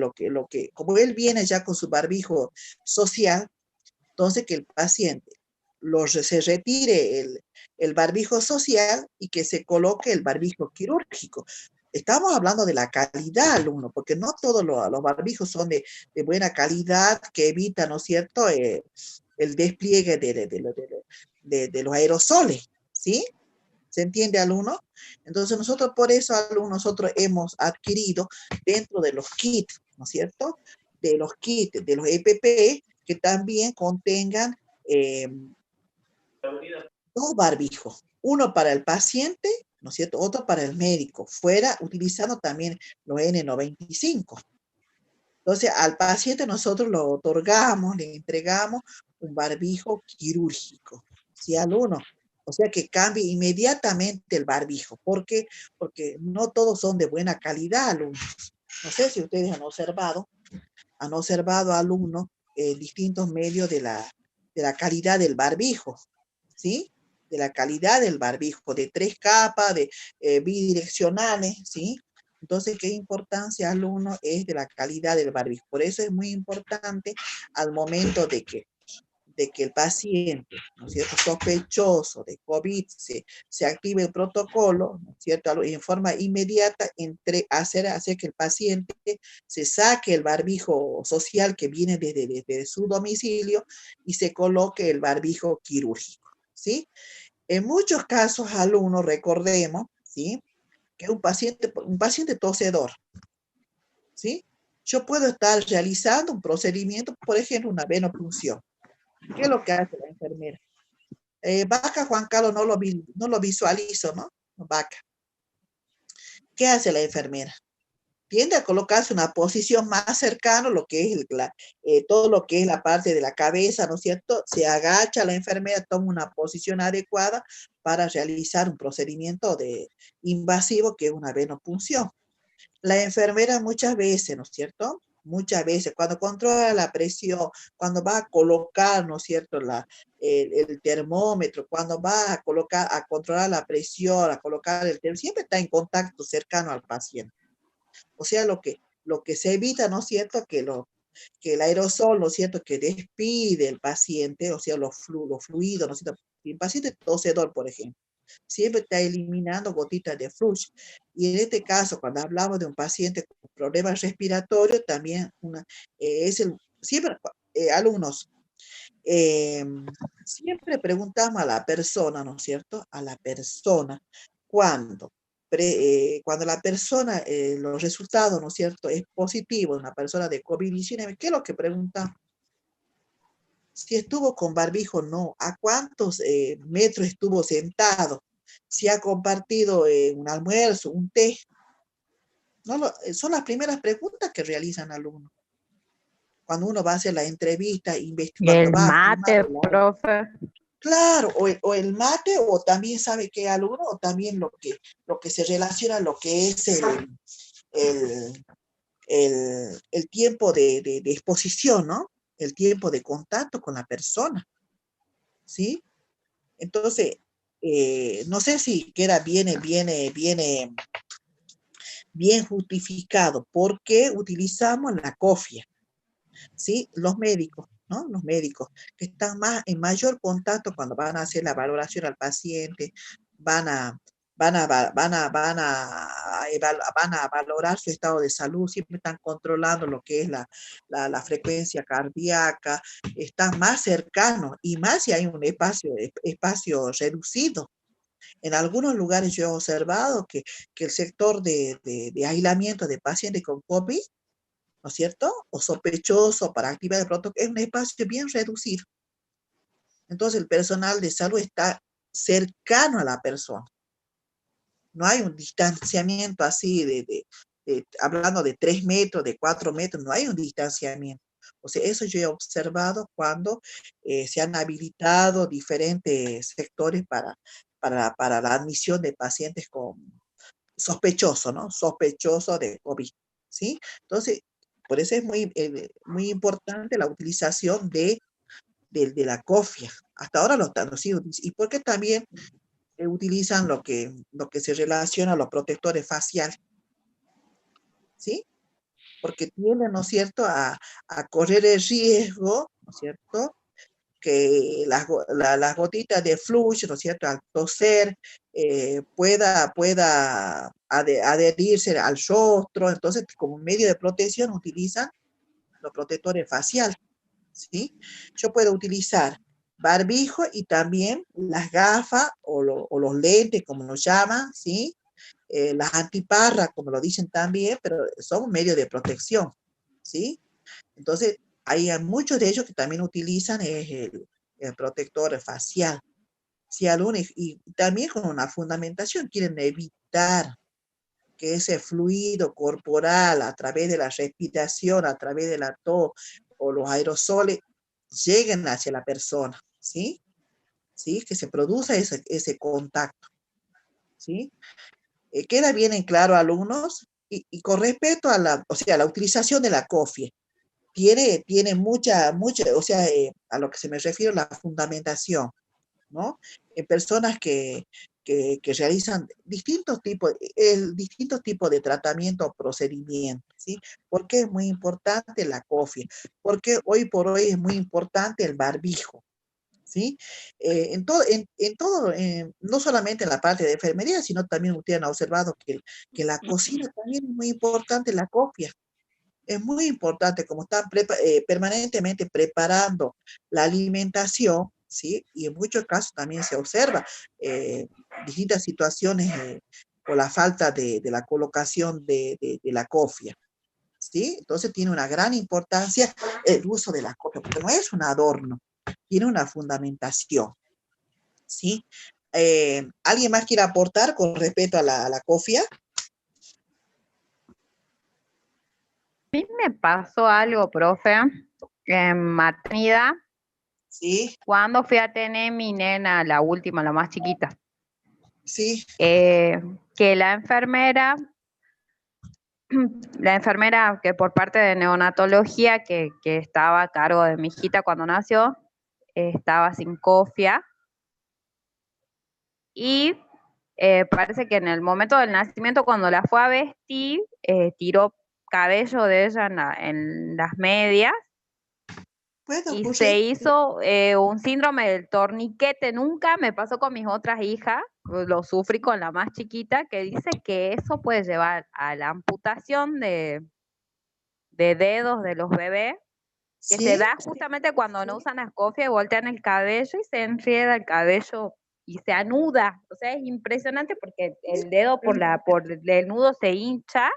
como él viene ya con su barbijo social, entonces que el paciente se retire el barbijo social y que se coloque el barbijo quirúrgico. Estamos hablando de la calidad, alumno, porque no todos los barbijos son de buena calidad que evitan, ¿no es cierto?, el despliegue de los aerosoles, ¿sí? ¿Se entiende, alumno? Entonces nosotros por eso, alumno, nosotros hemos adquirido dentro de los kits, ¿no es cierto?, de los kits, de los EPP, que también contengan dos barbijos, uno para el paciente, ¿no es cierto?, otro para el médico, utilizando también los N95. Entonces, al paciente nosotros lo otorgamos, le entregamos un barbijo quirúrgico, ¿sí, alumno? O sea que cambie inmediatamente el barbijo. ¿Por qué? Porque no todos son de buena calidad, alumnos. No sé si ustedes han observado alumnos distintos medios de la calidad del barbijo, ¿sí? De la calidad del barbijo, de 3 capas, de bidireccionales, ¿sí? Entonces, ¿qué importancia, alumno, es de la calidad del barbijo? Por eso es muy importante al momento de que el paciente, ¿no es cierto?, sospechoso de COVID, se active el protocolo, ¿no es cierto?, en forma inmediata, hacer que el paciente se saque el barbijo social que viene desde su domicilio y se coloque el barbijo quirúrgico, ¿sí? En muchos casos, alumnos, recordemos, ¿sí?, que un paciente tosedor, ¿sí? Yo puedo estar realizando un procedimiento, por ejemplo, una venopunción. ¿Qué es lo que hace la enfermera? Vaca, Juan Carlos, no lo visualizo, ¿no? Vaca. ¿Qué hace la enfermera? Tiende a colocarse una posición más cercana a lo que es todo lo que es la parte de la cabeza, ¿no es cierto? Se agacha la enfermera, toma una posición adecuada para realizar un procedimiento invasivo que es una venopunción. La enfermera muchas veces, ¿no es cierto?, Muchas veces, cuando controla la presión, cuando va a colocar, ¿no es cierto?, el termómetro, cuando va a colocar, a controlar la presión, a colocar el termómetro, siempre está en contacto cercano al paciente. O sea, lo que se evita, ¿no es cierto?, que el aerosol, ¿no es cierto?, que despide el paciente, o sea, los fluidos, ¿no es cierto?, el paciente tosedor, por ejemplo, siempre está eliminando gotitas de flujo. Y en este caso, cuando hablamos de un paciente con problemas respiratorios, también siempre, alumnos, siempre preguntamos a la persona, ¿no es cierto?, a la persona, cuando la persona, los resultados, ¿no es cierto?, es positivo, una persona de COVID-19, ¿qué es lo que preguntamos? Si estuvo con barbijo o no, a cuántos metros estuvo sentado, si ha compartido un almuerzo, un té. Son las primeras preguntas que realizan alumnos. Cuando uno va a hacer la entrevista, cuando
El
va a
mate,
firmar
profe.
claro, o el mate, o también sabe qué alumno, o también lo que se relaciona a lo que es el tiempo de exposición, ¿no? El tiempo de contacto con la persona, ¿sí? Entonces, no sé si bien justificado por qué utilizamos la cofia, ¿sí? Los médicos, ¿no? Los médicos que están en mayor contacto cuando van a hacer la valoración al paciente, van a valorar su estado de salud, siempre están controlando lo que es la frecuencia cardíaca, están más cercanos, y más si hay un espacio reducido. En algunos lugares yo he observado que el sector de aislamiento de pacientes con COVID, ¿no es cierto?, o sospechoso para actividad de protocolo, es un espacio bien reducido. Entonces el personal de salud está cercano a la persona. No hay un distanciamiento así hablando de 3 metros, de 4 metros, no hay un distanciamiento. O sea, eso yo he observado cuando se han habilitado diferentes sectores para la admisión de pacientes con sospechoso, ¿no? Sospechoso de COVID, ¿sí? Entonces, por eso es muy importante la utilización de la cofia. Hasta ahora lo siguen utilizando. ¿Y por qué también utilizan lo que se relaciona a los protectores faciales? ¿Sí? Porque tienden, ¿no es cierto?, a correr el riesgo, ¿no es cierto?, que las gotitas de flujo, ¿no es cierto?, al toser, pueda adherirse al rostro. Entonces, como medio de protección utilizan los protectores faciales, ¿sí? Yo puedo utilizar barbijo y también las gafas o los lentes, como nos llaman, ¿sí? Las antiparras, como lo dicen también, pero son un medio de protección, ¿sí? Entonces, hay muchos de ellos que también utilizan el protector facial, ¿sí, alumnos? Y también con una fundamentación quieren evitar que ese fluido corporal a través de la respiración, a través de la tos o los aerosoles lleguen hacia la persona, ¿sí? ¿Sí? Que se produzca ese contacto, ¿sí? Queda bien en claro, alumnos, y con respecto a la utilización de la cofia, tiene mucha, o sea, a lo que se me refiero, la fundamentación, ¿no? En personas que realizan distintos tipos de tratamiento o procedimientos, ¿sí? ¿Por qué es muy importante la cofia? Porque hoy por hoy es muy importante el barbijo, ¿sí? En todo, no solamente en la parte de enfermería, sino también ustedes han observado que la cocina también es muy importante, la cofia. Es muy importante, como están permanentemente preparando la alimentación, ¿sí? Y en muchos casos también se observa distintas situaciones por la falta de la colocación de la cofia, ¿sí? Entonces tiene una gran importancia el uso de la cofia, porque no es un adorno, tiene una fundamentación, ¿sí? ¿Alguien más quiere aportar con respecto a la cofia?
A mí me pasó algo, profe, en maternidad.
Sí.
Cuando fui a tener mi nena, la última, la más chiquita.
Sí.
Que la enfermera la enfermera que por parte de neonatología que estaba a cargo de mi hijita cuando nació, estaba sin cofia y parece que en el momento del nacimiento, cuando la fue a vestir, tiró cabello de ella en las medias y se hizo un síndrome del torniquete. Nunca me pasó con mis otras hijas, lo sufrí con la más chiquita, que dice que eso puede llevar a la amputación de dedos de los bebés, que se da justamente cuando no usan escofia y voltean el cabello y se enrieda el cabello y se anuda. O sea, es impresionante porque el dedo por el nudo se hincha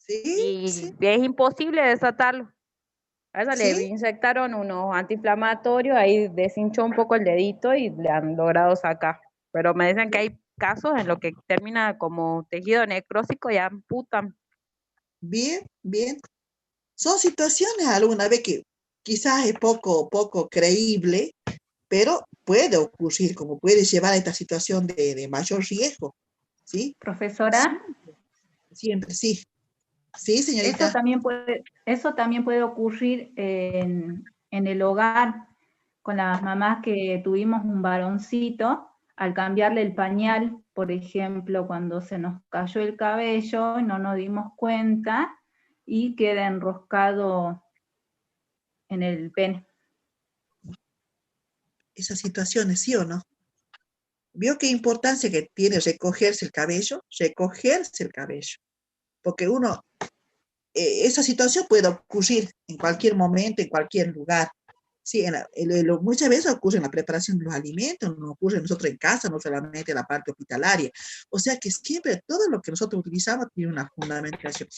y es imposible desatarlo. A ella le inyectaron unos antiinflamatorios, ahí deshinchó un poco el dedito y le han logrado sacar. Pero me dicen que hay casos en los que termina como tejido necrósico y amputan.
Bien, bien. Son situaciones alguna vez que quizás es poco creíble, pero puede ocurrir, como puede llevar a esta situación de mayor riesgo, ¿sí?
Profesora.
Siempre, sí. Sí, señorita.
Eso también puede ocurrir en el hogar, con las mamás que tuvimos un varoncito, al cambiarle el pañal, por ejemplo, cuando se nos cayó el cabello, no nos dimos cuenta y queda enroscado en el pene.
Esas situaciones, ¿sí o no? ¿Vio qué importancia que tiene recogerse el cabello? Recogerse el cabello. Porque esa situación puede ocurrir en cualquier momento, en cualquier lugar. Sí, muchas veces ocurre en la preparación de los alimentos, no ocurre nosotros en casa, no solamente en la parte hospitalaria. O sea que siempre todo lo que nosotros utilizamos tiene una fundamentación.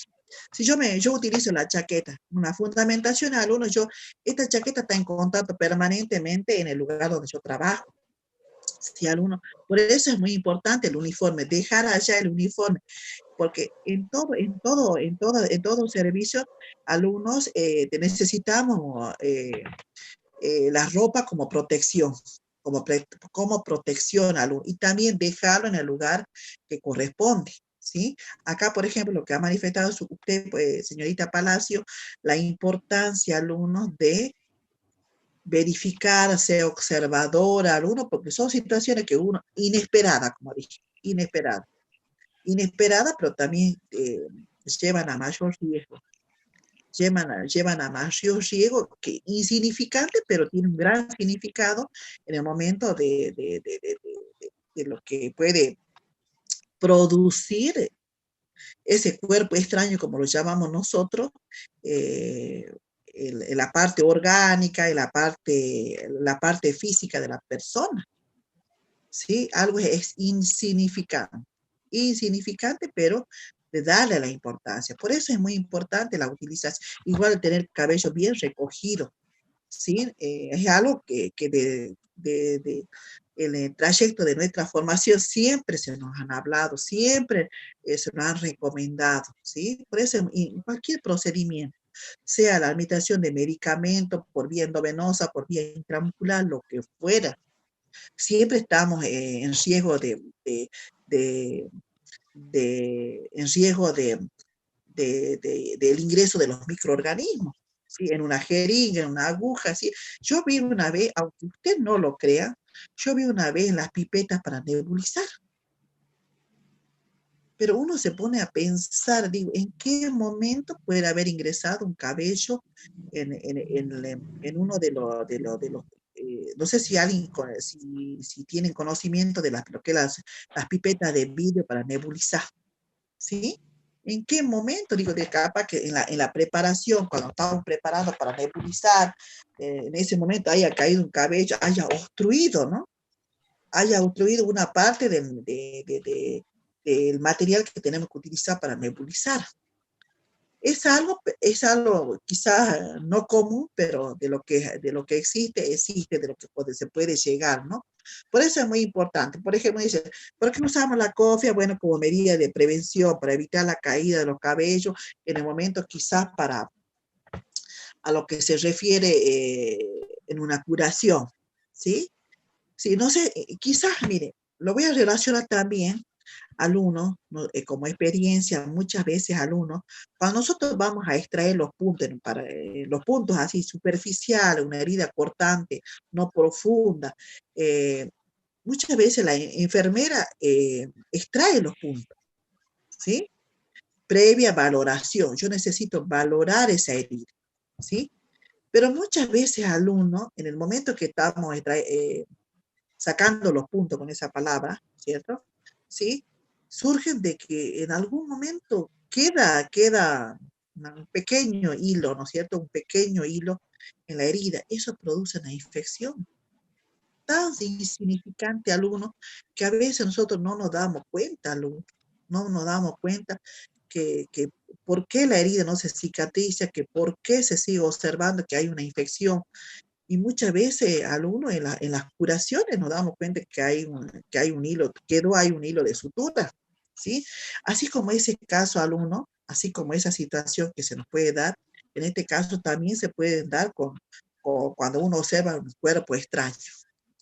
Si yo utilizo la chaqueta, una fundamentación al uno, esta chaqueta está en contacto permanentemente en el lugar donde yo trabajo. Si por eso es muy importante el uniforme, dejar allá el uniforme, porque en todo servicio, alumnos, necesitamos la ropa como protección, como protección al alumno, y también dejarlo en el lugar que corresponde, ¿sí? Acá, por ejemplo, lo que ha manifestado usted, pues, señorita Palacio, la importancia, alumnos, de verificar, ser observador al uno, porque son situaciones que inesperada, como dije, inesperada, pero también llevan a mayor riesgo. Llevan a mayor riesgo, que insignificante, pero tiene un gran significado en el momento de lo que puede producir ese cuerpo extraño, como lo llamamos nosotros, la parte orgánica y la parte física de la persona. ¿Sí? Algo es insignificante, pero de darle la importancia. Por eso es muy importante la utilización, igual tener el cabello bien recogido, ¿sí? Es algo que en el trayecto de nuestra formación siempre se nos han hablado, siempre se nos han recomendado, ¿sí? Por eso en cualquier procedimiento, sea la administración de medicamentos por vía endovenosa, por vía intramuscular, lo que fuera, siempre estamos en riesgo del ingreso de los microorganismos, ¿sí? En una jeringa, en una aguja, ¿sí? Yo vi una vez, aunque usted no lo crea, yo vi una vez las pipetas para nebulizar. Pero uno se pone a pensar, digo, ¿en qué momento puede haber ingresado un cabello en uno de los no sé si alguien, si tienen conocimiento de lo que las pipetas de vidrio para nebulizar, ¿sí? ¿En qué momento? Digo, de capaz que en la preparación, cuando estamos preparando para nebulizar, en ese momento haya caído un cabello, haya obstruido, ¿no? Haya obstruido una parte del material que tenemos que utilizar para nebulizar. Es algo quizás no común, pero de lo que existe, de lo que se puede llegar, ¿no? Por eso es muy importante. Por ejemplo, dice, ¿por qué usamos la cofia? Bueno, como medida de prevención, para evitar la caída de los cabellos, en el momento quizás a lo que se refiere en una curación, ¿sí? Sí, no sé, quizás, mire, lo voy a relacionar también alumnos, como experiencia, muchas veces alumnos, cuando nosotros vamos a extraer los puntos, los puntos así superficiales, una herida cortante, no profunda, muchas veces la enfermera extrae los puntos, ¿sí? Previa valoración, yo necesito valorar esa herida, ¿sí? Pero muchas veces alumnos, en el momento que estamos sacando los puntos con esa palabra, ¿cierto? ¿Sí? Surgen de que en algún momento queda un pequeño hilo, ¿no es cierto? Un pequeño hilo en la herida. Eso produce una infección tan insignificante, alumno, que a veces nosotros no nos damos cuenta, alumno. No nos damos cuenta que por qué la herida no se cicatriza, que por qué se sigue observando que hay una infección. Y muchas veces, alumnos, en las curaciones nos damos cuenta que hay un hilo, hay un hilo de sutura, ¿sí? Así como ese caso, alumno, así como esa situación que se nos puede dar, en este caso también se puede dar cuando uno observa un cuerpo extraño,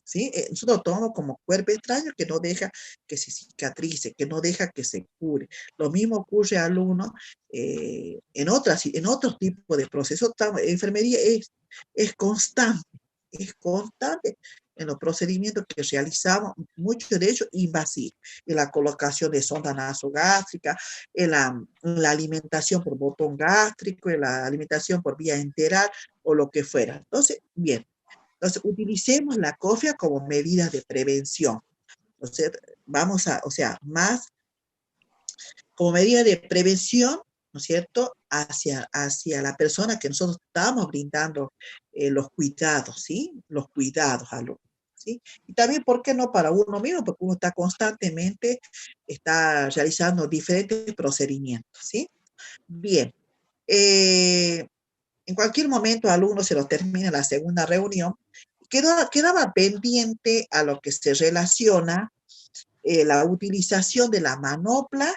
¿sí? Nosotros tomamos como cuerpo extraño que no deja que se cicatrice, que no deja que se cure. Lo mismo ocurre, alumno, en otros tipos de procesos. Enfermería es constante en los procedimientos que realizamos, muchos de ellos invasivos, en la colocación de sonda nasogástrica, en la alimentación por botón gástrico, en la alimentación por vía enteral, o lo que fuera. Entonces, bien, entonces utilicemos la cofia como medida de prevención. Entonces, más como medida de prevención, ¿no es cierto?, hacia la persona que nosotros estamos brindando los cuidados, ¿sí? Los cuidados a los, ¿sí? Y también, ¿por qué no para uno mismo? Porque uno está constantemente realizando diferentes procedimientos, ¿sí? Bien. En cualquier momento, alumnos, se los termina la segunda reunión, quedaba pendiente a lo que se relaciona la utilización de la manopla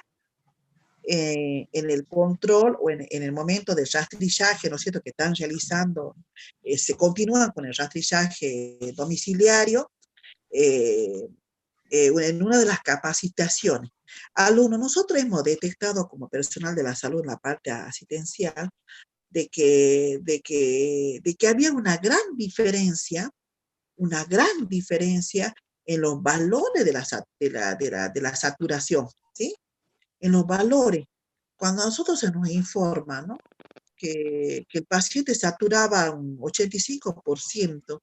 en el control o en el momento del rastrillaje, ¿no es cierto?, que están realizando, se continúan con el rastrillaje domiciliario en una de las capacitaciones. Alumnos, nosotros hemos detectado como personal de la salud en la parte asistencial de que había una gran diferencia en los valores de la saturación, ¿sí? En los valores. Cuando a nosotros se nos informa, ¿no?, que el paciente saturaba un 85%,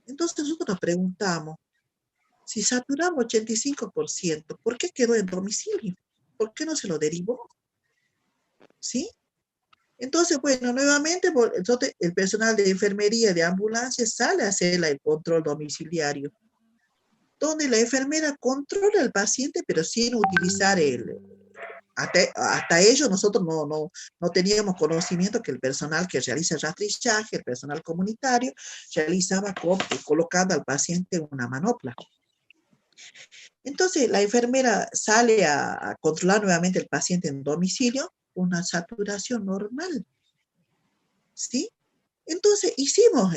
entonces nosotros nos preguntamos, si saturaba 85%, ¿por qué quedó en domicilio? ¿Por qué no se lo derivó? ¿Sí? Entonces, bueno, nuevamente, entonces el personal de enfermería de ambulancia sale a hacer el control domiciliario, donde la enfermera controla al paciente, pero sin utilizar hasta ello nosotros no teníamos conocimiento que el personal que realiza el rastrillaje, el personal comunitario, realizaba colocando al paciente una manopla. Entonces la enfermera sale a controlar nuevamente el paciente en domicilio, una saturación normal, ¿sí? Entonces hicimos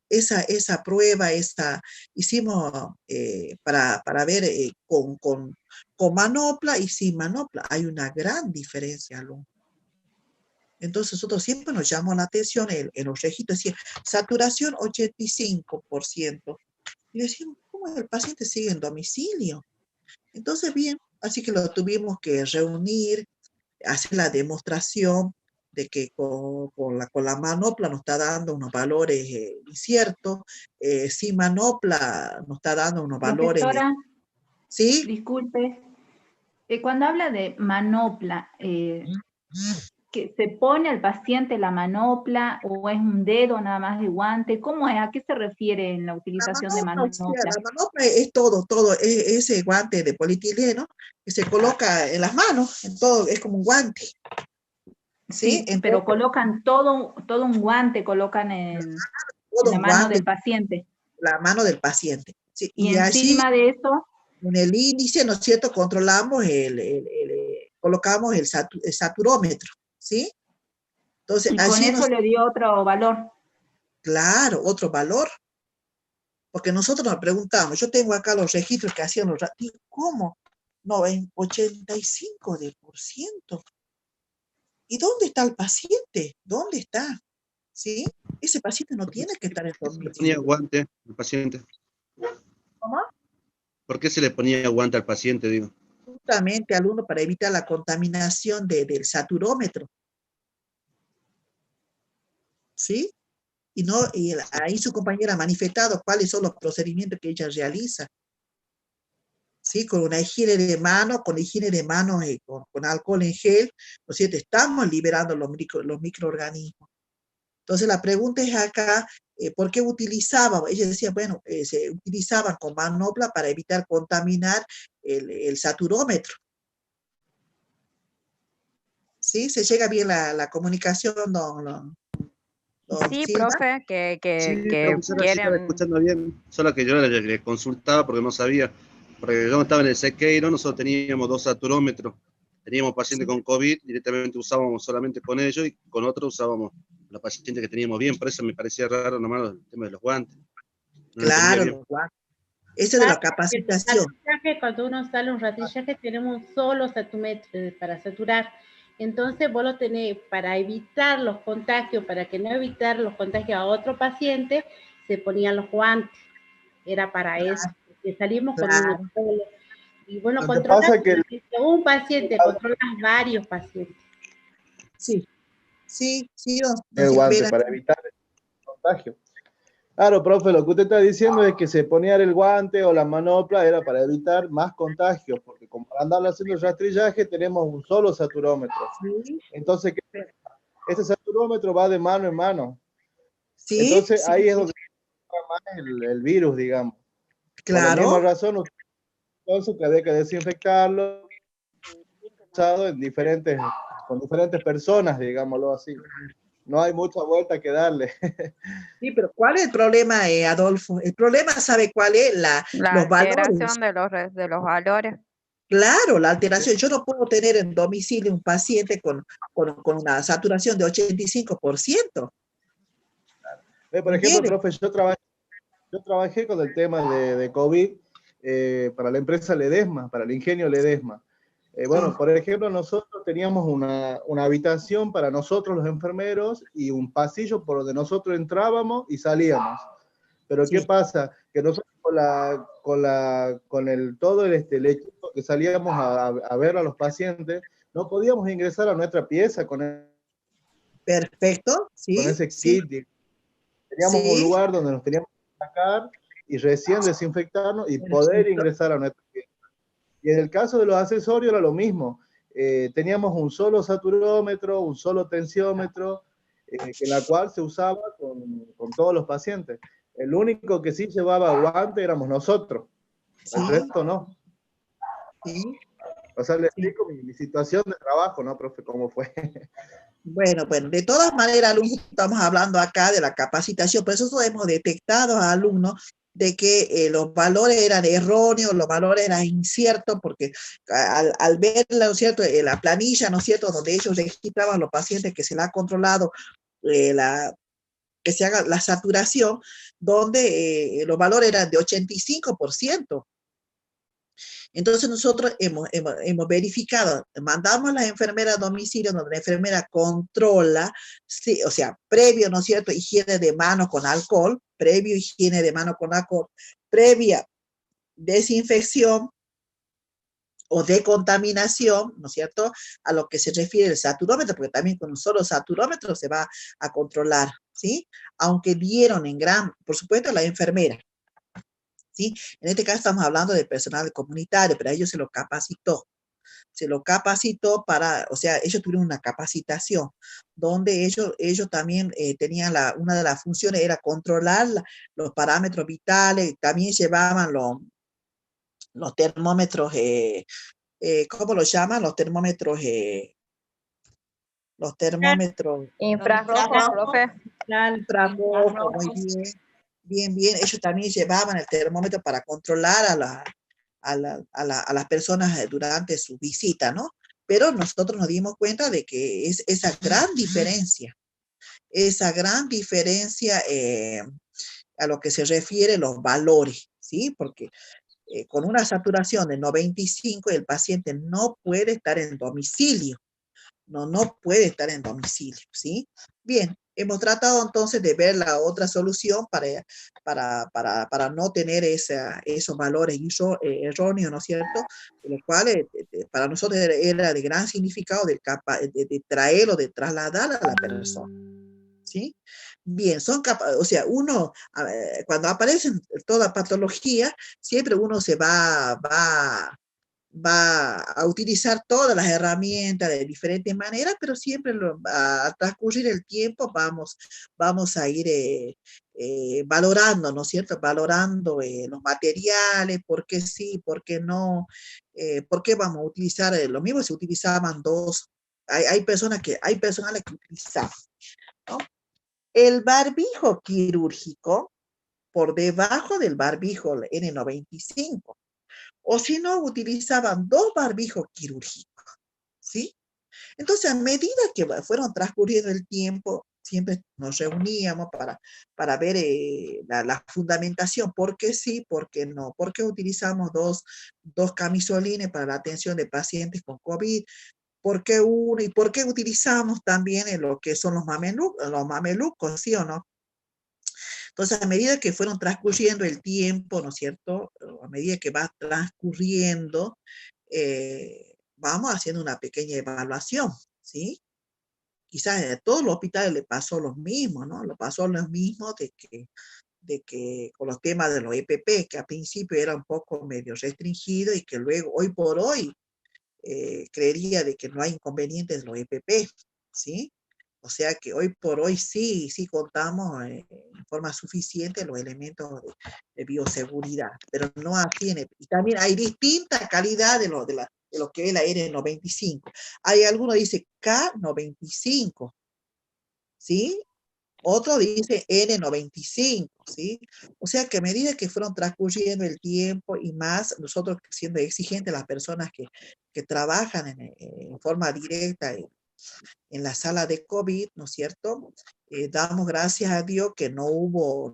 esa prueba, hicimos para ver con manopla y sin manopla. Hay una gran diferencia, alumno. Entonces nosotros siempre nos llamó la atención en los registros, decía, saturación 85%. Y decimos, ¿cómo el paciente sigue en domicilio? Entonces, bien, así que lo tuvimos que reunir, hacer la demostración de que con la manopla nos está dando unos valores inciertos, sin manopla nos está dando unos valores...
Profesora,
¿sí?
Disculpe, cuando habla de manopla, ¿que se pone al paciente la manopla o es un dedo nada más de guante? ¿Cómo es? ¿A qué se refiere en la utilización de manopla?
La manopla es todo, ese guante de polietileno que se coloca en las manos, en todo, es como un guante. Sí, entonces,
pero colocan todo un guante, colocan en la mano del paciente.
La mano del paciente. Sí,
y encima de eso,
en el índice, ¿no es cierto?, controlamos colocamos el saturómetro, ¿sí? Entonces,
y con eso le dio otro valor.
Claro, otro valor. Porque nosotros nos preguntamos, yo tengo acá los registros que hacían los ratos, ¿cómo? 85%. ¿Y dónde está el paciente? ¿Dónde está? ¿Sí? Ese paciente no tiene que estar en
¿Por qué se le
domicilio.
ponía guante al paciente?
¿Cómo?
¿Por qué se le ponía guante al paciente, digo?
Justamente al uno para evitar la contaminación del saturómetro. ¿Sí? Y ahí su compañera ha manifestado cuáles son los procedimientos que ella realiza. ¿Sí? Con una higiene de manos, con con alcohol en gel, ¿no es cierto? Estamos liberando los microorganismos. Entonces la pregunta es acá, ¿por qué utilizaban? Ella decía, bueno, se utilizaban con manopla para evitar contaminar el saturómetro. ¿Sí? ¿Se llega bien la comunicación, don
Sí,
Silva?
profe,
Sí,
que
profesora, sí estaba
quieren.
escuchando bien, solo que yo le consultaba porque no sabía, porque yo estaba en el Sequeiro, nosotros teníamos 2 saturómetros, teníamos pacientes con COVID, directamente usábamos solamente con ellos, y con otros usábamos los pacientes que teníamos bien, por eso me parecía raro nomás el tema de los guantes. No lo entendía
Claro,
bien.
los guantes. Eso de la capacitación.
Cuando uno sale un rastrillaje, tenemos un solo para saturar. Entonces, vos lo tenés para evitar los contagios, para que no evitar los contagios a otro paciente, se ponían los guantes. Era para eso. Que salimos con uno solo. Y bueno,
Lo que
controlar
pasa es que
un paciente, controlas varios pacientes.
Sí, sí,
el guante para evitar el contagio. Claro, profe, lo que usted está diciendo es que se ponía el guante o la manopla era para evitar más contagios, porque como para andar haciendo rastrillaje tenemos un solo saturómetro. Entonces, ese saturómetro va de mano en mano.
Sí,
entonces
sí,
ahí es
sí.
donde está más el virus, digamos.
Claro.
Por la misma razón, entonces que había que desinfectarlo usado en con diferentes personas, digámoslo así. No hay mucha vuelta que darle.
Sí, pero ¿cuál es el problema, Adolfo? El problema, ¿sabe cuál es?
La
Los valores.
alteración de los valores.
Claro, la alteración. Yo no puedo tener en domicilio un paciente con una saturación de 85%.
Por ejemplo, profe, yo trabajé con el tema de COVID para la empresa Ledesma, para el ingenio Ledesma. Bueno, por ejemplo, nosotros teníamos una habitación para nosotros los enfermeros y un pasillo por donde nosotros entrábamos y salíamos. Pero ¿qué pasa? Que nosotros con el equipo que salíamos a ver a los pacientes, no podíamos ingresar a nuestra pieza con
Perfecto, sí.
Con ese kit. Teníamos un lugar donde nos teníamos que sacar y recién desinfectarnos y poder ingresar a nuestra pieza. Y en el caso de los accesorios era lo mismo. Teníamos un solo saturómetro, un solo tensiómetro, en la cual se usaba con todos los pacientes. El único que sí llevaba guante éramos nosotros. El resto no.
Sí.
O sea, le explico mi situación de trabajo, ¿no, profe? ¿Cómo fue?
Bueno, de todas maneras, alumnos, estamos hablando acá de la capacitación, por eso hemos detectado a alumnos de que los valores eran erróneos, los valores eran inciertos, porque al ver, ¿no es cierto?, la planilla, ¿no es cierto?, donde ellos registraban los pacientes que se le ha controlado que se haga la saturación, donde los valores eran de 85%. Entonces nosotros hemos verificado, mandamos a las enfermeras a domicilio donde la enfermera controla, sí, o sea, previo, ¿no es cierto?, higiene de manos con alcohol, previo higiene de manos con alcohol, previa desinfección o decontaminación, ¿no es cierto?, a lo que se refiere el saturómetro, porque también con un solo saturómetro se va a controlar, ¿sí? Aunque dieron por supuesto, la enfermera, ¿sí? En este caso estamos hablando de personal comunitario, pero a ellos se lo capacitó. Se lo capacitó o sea, ellos tuvieron una capacitación donde ellos también tenían una de las funciones era controlar los parámetros vitales, también llevaban los termómetros, ¿cómo los llaman? Los termómetros,
infrarrojos, profe.
Infrarrojos, muy bien. Bien, ellos también llevaban el termómetro para controlar a las personas durante su visita, ¿no? Pero nosotros nos dimos cuenta de que es esa gran diferencia a lo que se refiere los valores, ¿sí? Porque con una saturación de 95, el paciente no puede estar en domicilio. No puede estar en domicilio, ¿sí? Bien, hemos tratado entonces de ver la otra solución para no tener esos valores erróneos, ¿no es cierto? Los cuales para nosotros era de gran significado de traer o de trasladar a la persona, ¿sí? Bien, o sea, uno, cuando aparece toda patología, siempre uno se va a utilizar todas las herramientas de diferentes maneras, pero siempre al transcurrir el tiempo vamos a ir valorando, ¿no es cierto? Valorando los materiales, por qué sí, por qué no, por qué vamos a utilizar, lo mismo se utilizaban dos, hay personales que utilizaban, ¿no? El barbijo quirúrgico, por debajo del barbijo N95, o si no, utilizaban dos barbijos quirúrgicos, ¿sí? Entonces, a medida que fueron transcurriendo el tiempo, siempre nos reuníamos para ver la fundamentación, por qué sí, por qué no, por qué utilizamos dos camisolines para la atención de pacientes con COVID, por qué uno y por qué utilizamos también lo que son los mamelucos, ¿sí o no? Entonces, a medida que fueron transcurriendo el tiempo, ¿no es cierto? A medida que va transcurriendo, vamos haciendo una pequeña evaluación, ¿sí? Quizás a todos los hospitales le pasó lo mismo, ¿no? Le pasó lo mismo de que con los temas de los EPP, que al principio era un poco medio restringido y que luego, hoy por hoy, creería de que no hay inconvenientes de los EPP, ¿sí? O sea que hoy por hoy sí contamos en forma suficiente los elementos de bioseguridad, pero no así y también hay distinta calidad de lo que es la N95. Hay algunos dice K95, ¿sí? Otro dice N95, ¿sí? O sea que a medida que fueron transcurriendo el tiempo y más, nosotros siendo exigentes, las personas que trabajan en forma directa en la sala de COVID, ¿no es cierto? Damos gracias a Dios que no hubo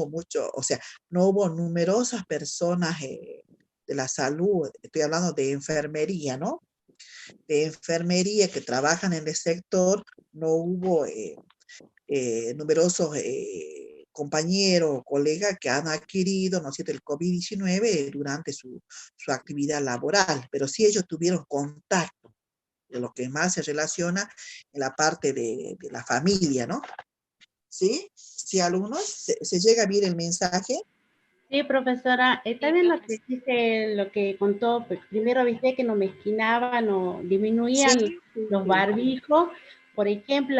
mucho, o sea, no hubo numerosas personas de la salud, estoy hablando de enfermería, ¿no? De enfermería que trabajan en el sector, no hubo numerosos compañeros o colegas que han adquirido, ¿no es cierto?, el COVID-19 durante su actividad laboral, pero sí ellos tuvieron contacto, de lo que más se relaciona en la parte de la familia, ¿no? ¿Sí? ¿Sí, alumnos? ¿Se llega bien el mensaje?
Sí, profesora, también lo que dice, lo que contó, pues, primero viste que no mezquinaban o disminuían los barbijos, por ejemplo,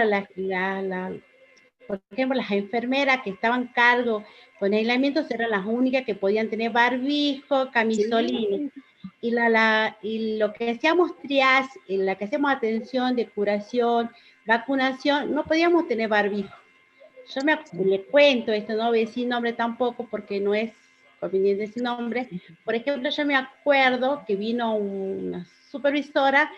por ejemplo, las enfermeras que estaban a cargo con aislamientos eran las únicas que podían tener barbijo, camisolines. Y lo que hacíamos triage, en la que hacíamos atención de curación, vacunación, no podíamos tener barbijo. Yo le cuento esto, no voy a decir nombre tampoco porque no es conveniente decir nombre. Por ejemplo, yo me acuerdo que vino una supervisora,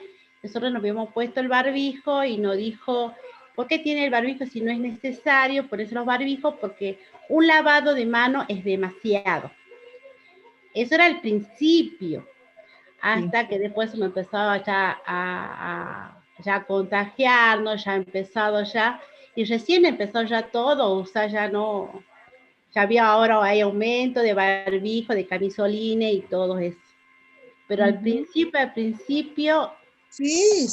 nosotros nos habíamos puesto el barbijo y nos dijo, ¿por qué tiene el barbijo si no es necesario ponerse los barbijos? Porque un lavado de mano es demasiado. Eso era el principio, hasta que después me empezaba ya a contagiarnos, ya empezado ya, y recién empezó ya todo, o sea, ya no, ya hay aumento de barbijo, de camisolines y todo eso. Pero al principio...
Sí,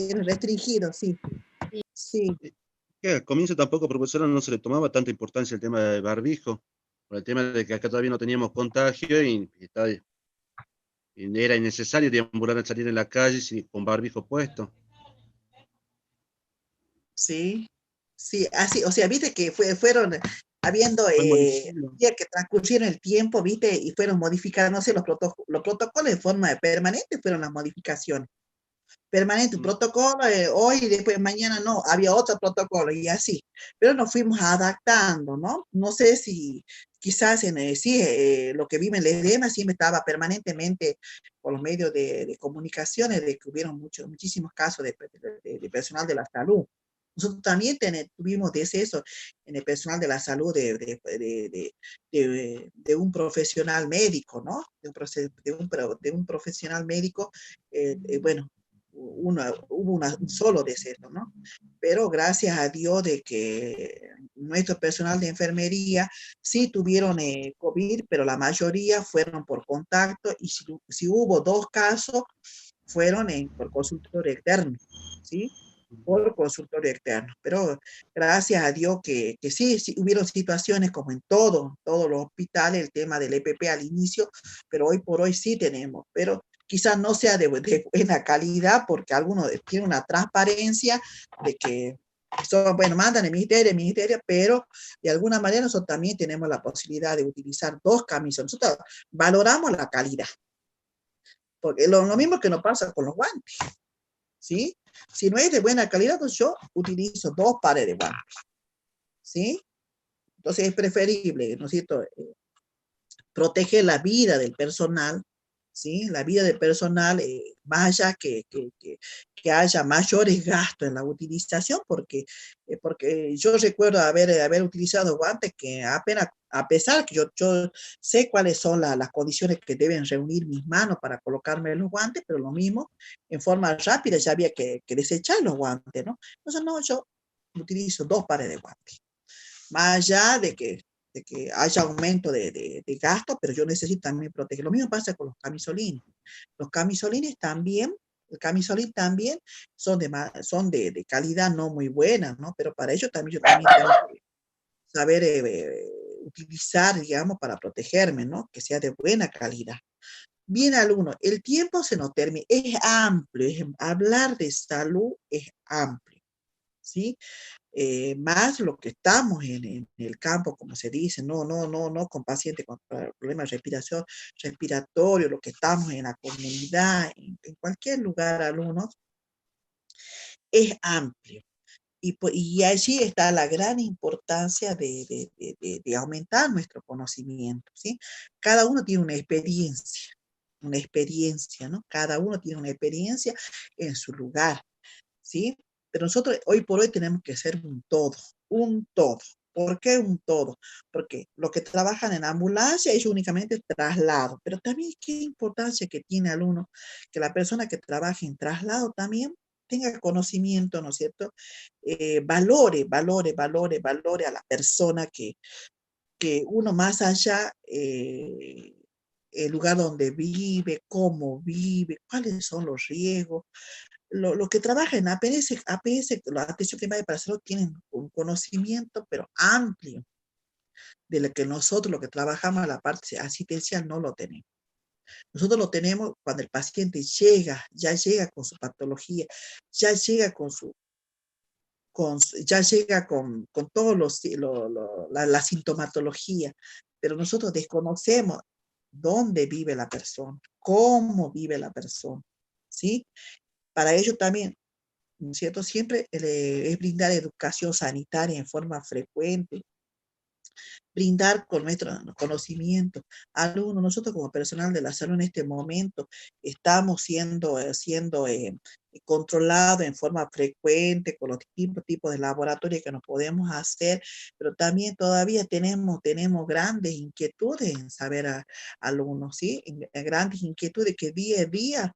era restringido, sí.
Que al comienzo tampoco, profesora, no se le tomaba tanta importancia el tema del barbijo, por el tema de que acá todavía no teníamos contagio y era innecesario deambular al salir en la calle con barbijo puesto.
Sí, así, o sea, viste que fueron habiendo días que transcurrieron el tiempo, viste, y fueron modificándose los protocolos de forma permanente, fueron las modificaciones. Permanente, un protocolo, hoy y después mañana no, había otro protocolo y así, pero nos fuimos adaptando, ¿no? No sé si quizás lo que vi en el EDEMA siempre estaba permanentemente por los medios de comunicaciones, de que hubieron muchísimos casos de personal de la salud. Nosotros también tuvimos decesos en el personal de la salud de un profesional médico, ¿no? De un profesional médico, bueno, hubo un solo deceso, ¿no? Pero gracias a Dios de que nuestro personal de enfermería sí tuvieron COVID, pero la mayoría fueron por contacto y si hubo 2 casos, fueron por consultorio externo, ¿sí? Por consultorio externo. Pero gracias a Dios que sí, sí hubieron situaciones como en todos los hospitales, el tema del EPP al inicio, pero hoy por hoy sí tenemos, pero quizás no sea de buena calidad porque algunos tienen una transparencia de que bueno, mandan el ministerio, pero de alguna manera nosotros también tenemos la posibilidad de utilizar 2 camisones. Nosotros valoramos la calidad, porque lo mismo que nos pasa con los guantes, ¿sí? Si no es de buena calidad, pues yo utilizo 2 pares de guantes, ¿sí? Entonces es preferible, ¿no es cierto?, proteger la vida del personal, ¿sí? La vida del personal, más allá que haya mayores gastos en la utilización, porque yo recuerdo haber utilizado guantes que apenas, a pesar que yo sé cuáles son las condiciones que deben reunir mis manos para colocarme los guantes, pero lo mismo, en forma rápida ya había que desechar los guantes, ¿no? Entonces, no, yo utilizo 2 pares de guantes. Más allá de que haya aumento de gasto, pero yo necesito también proteger. Lo mismo pasa con los camisolines. Los camisolines también, el camisolín también son de calidad no muy buena, ¿no? Pero para ello también yo también tengo que saber utilizar, digamos, para protegerme, ¿no? Que sea de buena calidad. Bien, alumno, el tiempo se nos termina, es amplio, hablar de salud es amplio, ¿sí? Más lo que estamos en el campo, como se dice, no con pacientes con problemas de respiratorio, lo que estamos en la comunidad, en cualquier lugar, alumnos, es amplio. Y allí está la gran importancia de aumentar nuestro conocimiento, ¿sí? Cada uno tiene una experiencia, ¿no? Cada uno tiene una experiencia en su lugar, ¿sí? Pero nosotros hoy por hoy tenemos que ser un todo, un todo. ¿Por qué un todo? Porque los que trabajan en ambulancia es únicamente traslado, pero también qué importancia que tiene al uno que la persona que trabaja en traslado también tenga conocimiento, ¿no es cierto? Valore a la persona que uno más allá, el lugar donde vive, cómo vive, cuáles son los riesgos. Los que trabajan en APS, la atención primaria para salud, tienen un conocimiento, pero amplio, de lo que nosotros, los que trabajamos en la parte asistencial, no lo tenemos. Nosotros lo tenemos cuando el paciente ya llega con su patología, ya llega ya llega con todos la sintomatología, pero nosotros desconocemos dónde vive la persona, cómo vive la persona, ¿sí? Para ello también, ¿no es cierto? Siempre es brindar educación sanitaria en forma frecuente, brindar con nuestro conocimiento. Alumnos, nosotros como personal de la salud en este momento estamos siendo controlados en forma frecuente con los distintos tipos de laboratorios que nos podemos hacer, pero también todavía tenemos grandes inquietudes en saber alumnos, ¿sí? Grandes inquietudes que día a día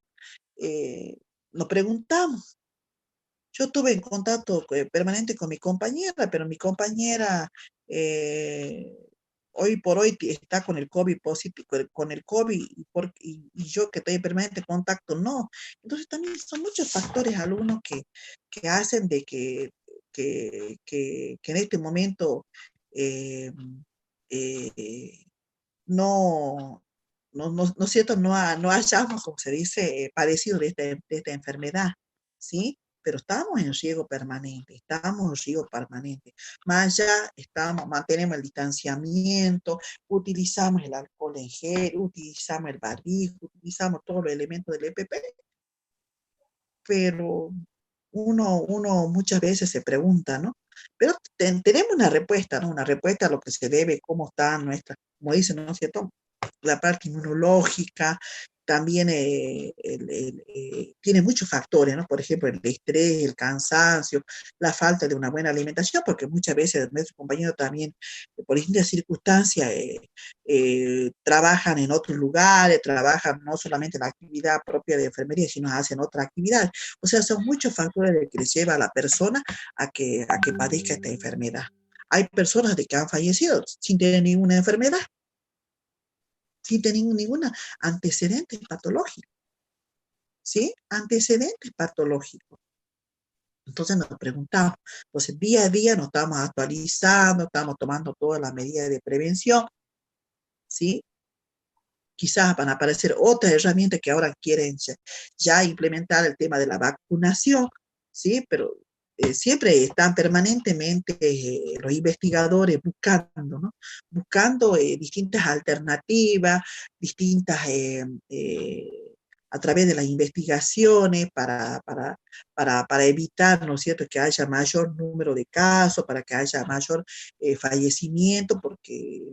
nos preguntamos. Yo estuve en contacto permanente con mi compañera, pero mi compañera hoy por hoy está con el COVID positivo, con el COVID, y yo que estoy en permanente contacto, no. Entonces también son muchos factores, alumnos, que hacen de que en este momento eh, no, no es cierto, no hayamos, como se dice, padecido de esta enfermedad, ¿sí? Pero estamos en riesgo permanente, Más allá, mantenemos el distanciamiento, utilizamos el alcohol en gel, utilizamos el barbijo, utilizamos todos los elementos del EPP, pero uno muchas veces se pregunta, ¿no? Pero tenemos una respuesta, ¿no? Una respuesta a lo que se debe, cómo está nuestra, como dicen, ¿no es cierto?, la parte inmunológica, también tiene muchos factores, ¿no? Por ejemplo, el estrés, el cansancio, la falta de una buena alimentación, porque muchas veces nuestros compañeros también, por distintas circunstancias, trabajan en otros lugares, trabajan no solamente en la actividad propia de enfermería, sino hacen otras actividades. O sea, son muchos factores de que les lleva a la persona a que padezca esta enfermedad. Hay personas de que han fallecido sin tener ninguna enfermedad, sin tener ningún antecedente patológico, ¿sí? Antecedentes patológicos. Entonces nos preguntamos, entonces día a día nos estamos actualizando, estamos tomando todas las medidas de prevención, ¿sí? Quizás van a aparecer otras herramientas que ahora quieren ya implementar el tema de la vacunación, ¿sí? Pero siempre están permanentemente los investigadores buscando, ¿no? Buscando distintas alternativas, distintas, a través de las investigaciones para evitar, ¿no es cierto?, que haya mayor número de casos, para que haya mayor fallecimiento, porque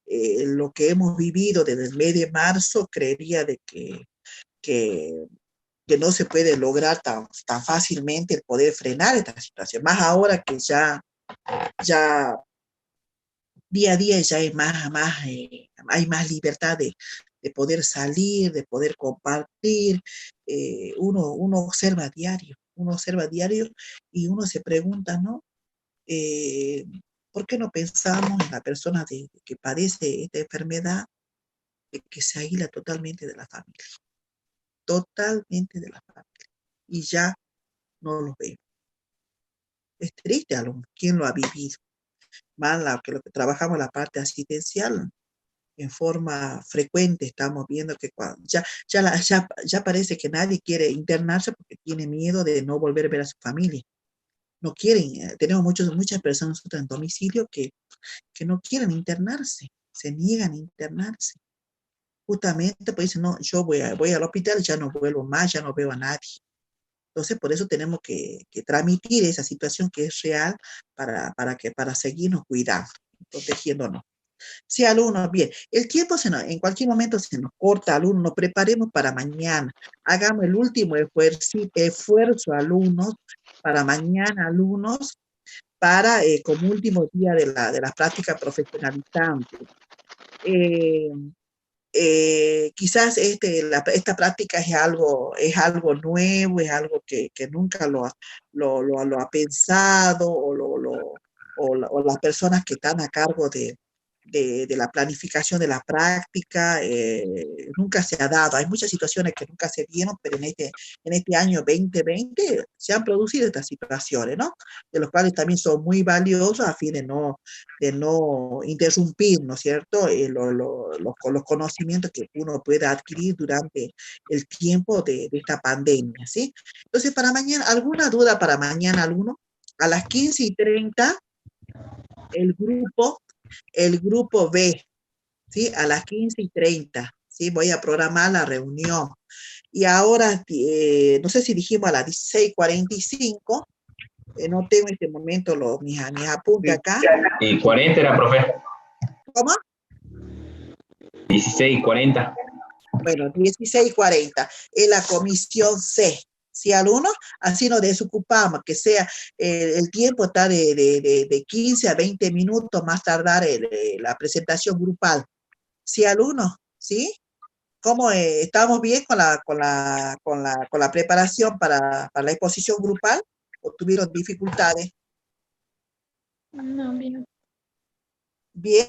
lo que hemos vivido desde el mes de marzo, creería de que no se puede lograr tan fácilmente el poder frenar esta situación, más ahora que ya día a día ya hay más libertad de poder salir, de poder compartir. Uno observa diario y uno se pregunta, ¿no? ¿Por qué no pensamos en la persona que padece esta enfermedad, que se aísla totalmente de la familia? Totalmente de la familia. Y ya no los vemos. Es triste, ¿quién lo ha vivido? Más lo que trabajamos la parte asistencial, en forma frecuente estamos viendo que ya parece que nadie quiere internarse porque tiene miedo de no volver a ver a su familia. No quieren, tenemos muchas personas en domicilio que no quieren internarse, se niegan a internarse. Justamente pues dicen, no, yo voy al hospital, ya no vuelvo más, ya no veo a nadie. Entonces, por eso tenemos que transmitir esa situación que es real para seguirnos cuidando, protegiéndonos. Sí, alumnos, bien. El tiempo en cualquier momento se nos corta, alumnos. Nos preparemos para mañana. Hagamos el último esfuerzo, alumnos, para mañana, alumnos, para como último día de la práctica profesionalizante. Quizás esta práctica es algo nuevo, es algo que nunca lo ha pensado, o las personas que están a cargo de la planificación de la práctica, nunca se ha dado. Hay muchas situaciones que nunca se dieron, pero en este año 2020 se han producido estas situaciones, ¿no? De los cuales también son muy valiosos a fin de no interrumpir, ¿no es cierto?, los conocimientos que uno pueda adquirir durante el tiempo de esta pandemia, ¿sí? Entonces, para mañana, ¿alguna duda para mañana, alguno? A las 15:30, el grupo B, ¿sí? A las 15:30, ¿sí? Voy a programar la reunión. Y ahora, no sé si dijimos a las 16:45, no tengo en este momento mis apuntes acá.
Y 40 era, profe.
¿Cómo?
16:40.
Bueno, 16:40. Es la comisión C. ¿Sí, alumnos? Así nos desocupamos, que sea, el tiempo está de 15 a 20 minutos más tardar la presentación grupal. ¿Sí, alumnos? ¿Sí? ¿Cómo estamos bien con la preparación para la exposición grupal? ¿O tuvieron dificultades?
No, bien.
Bien.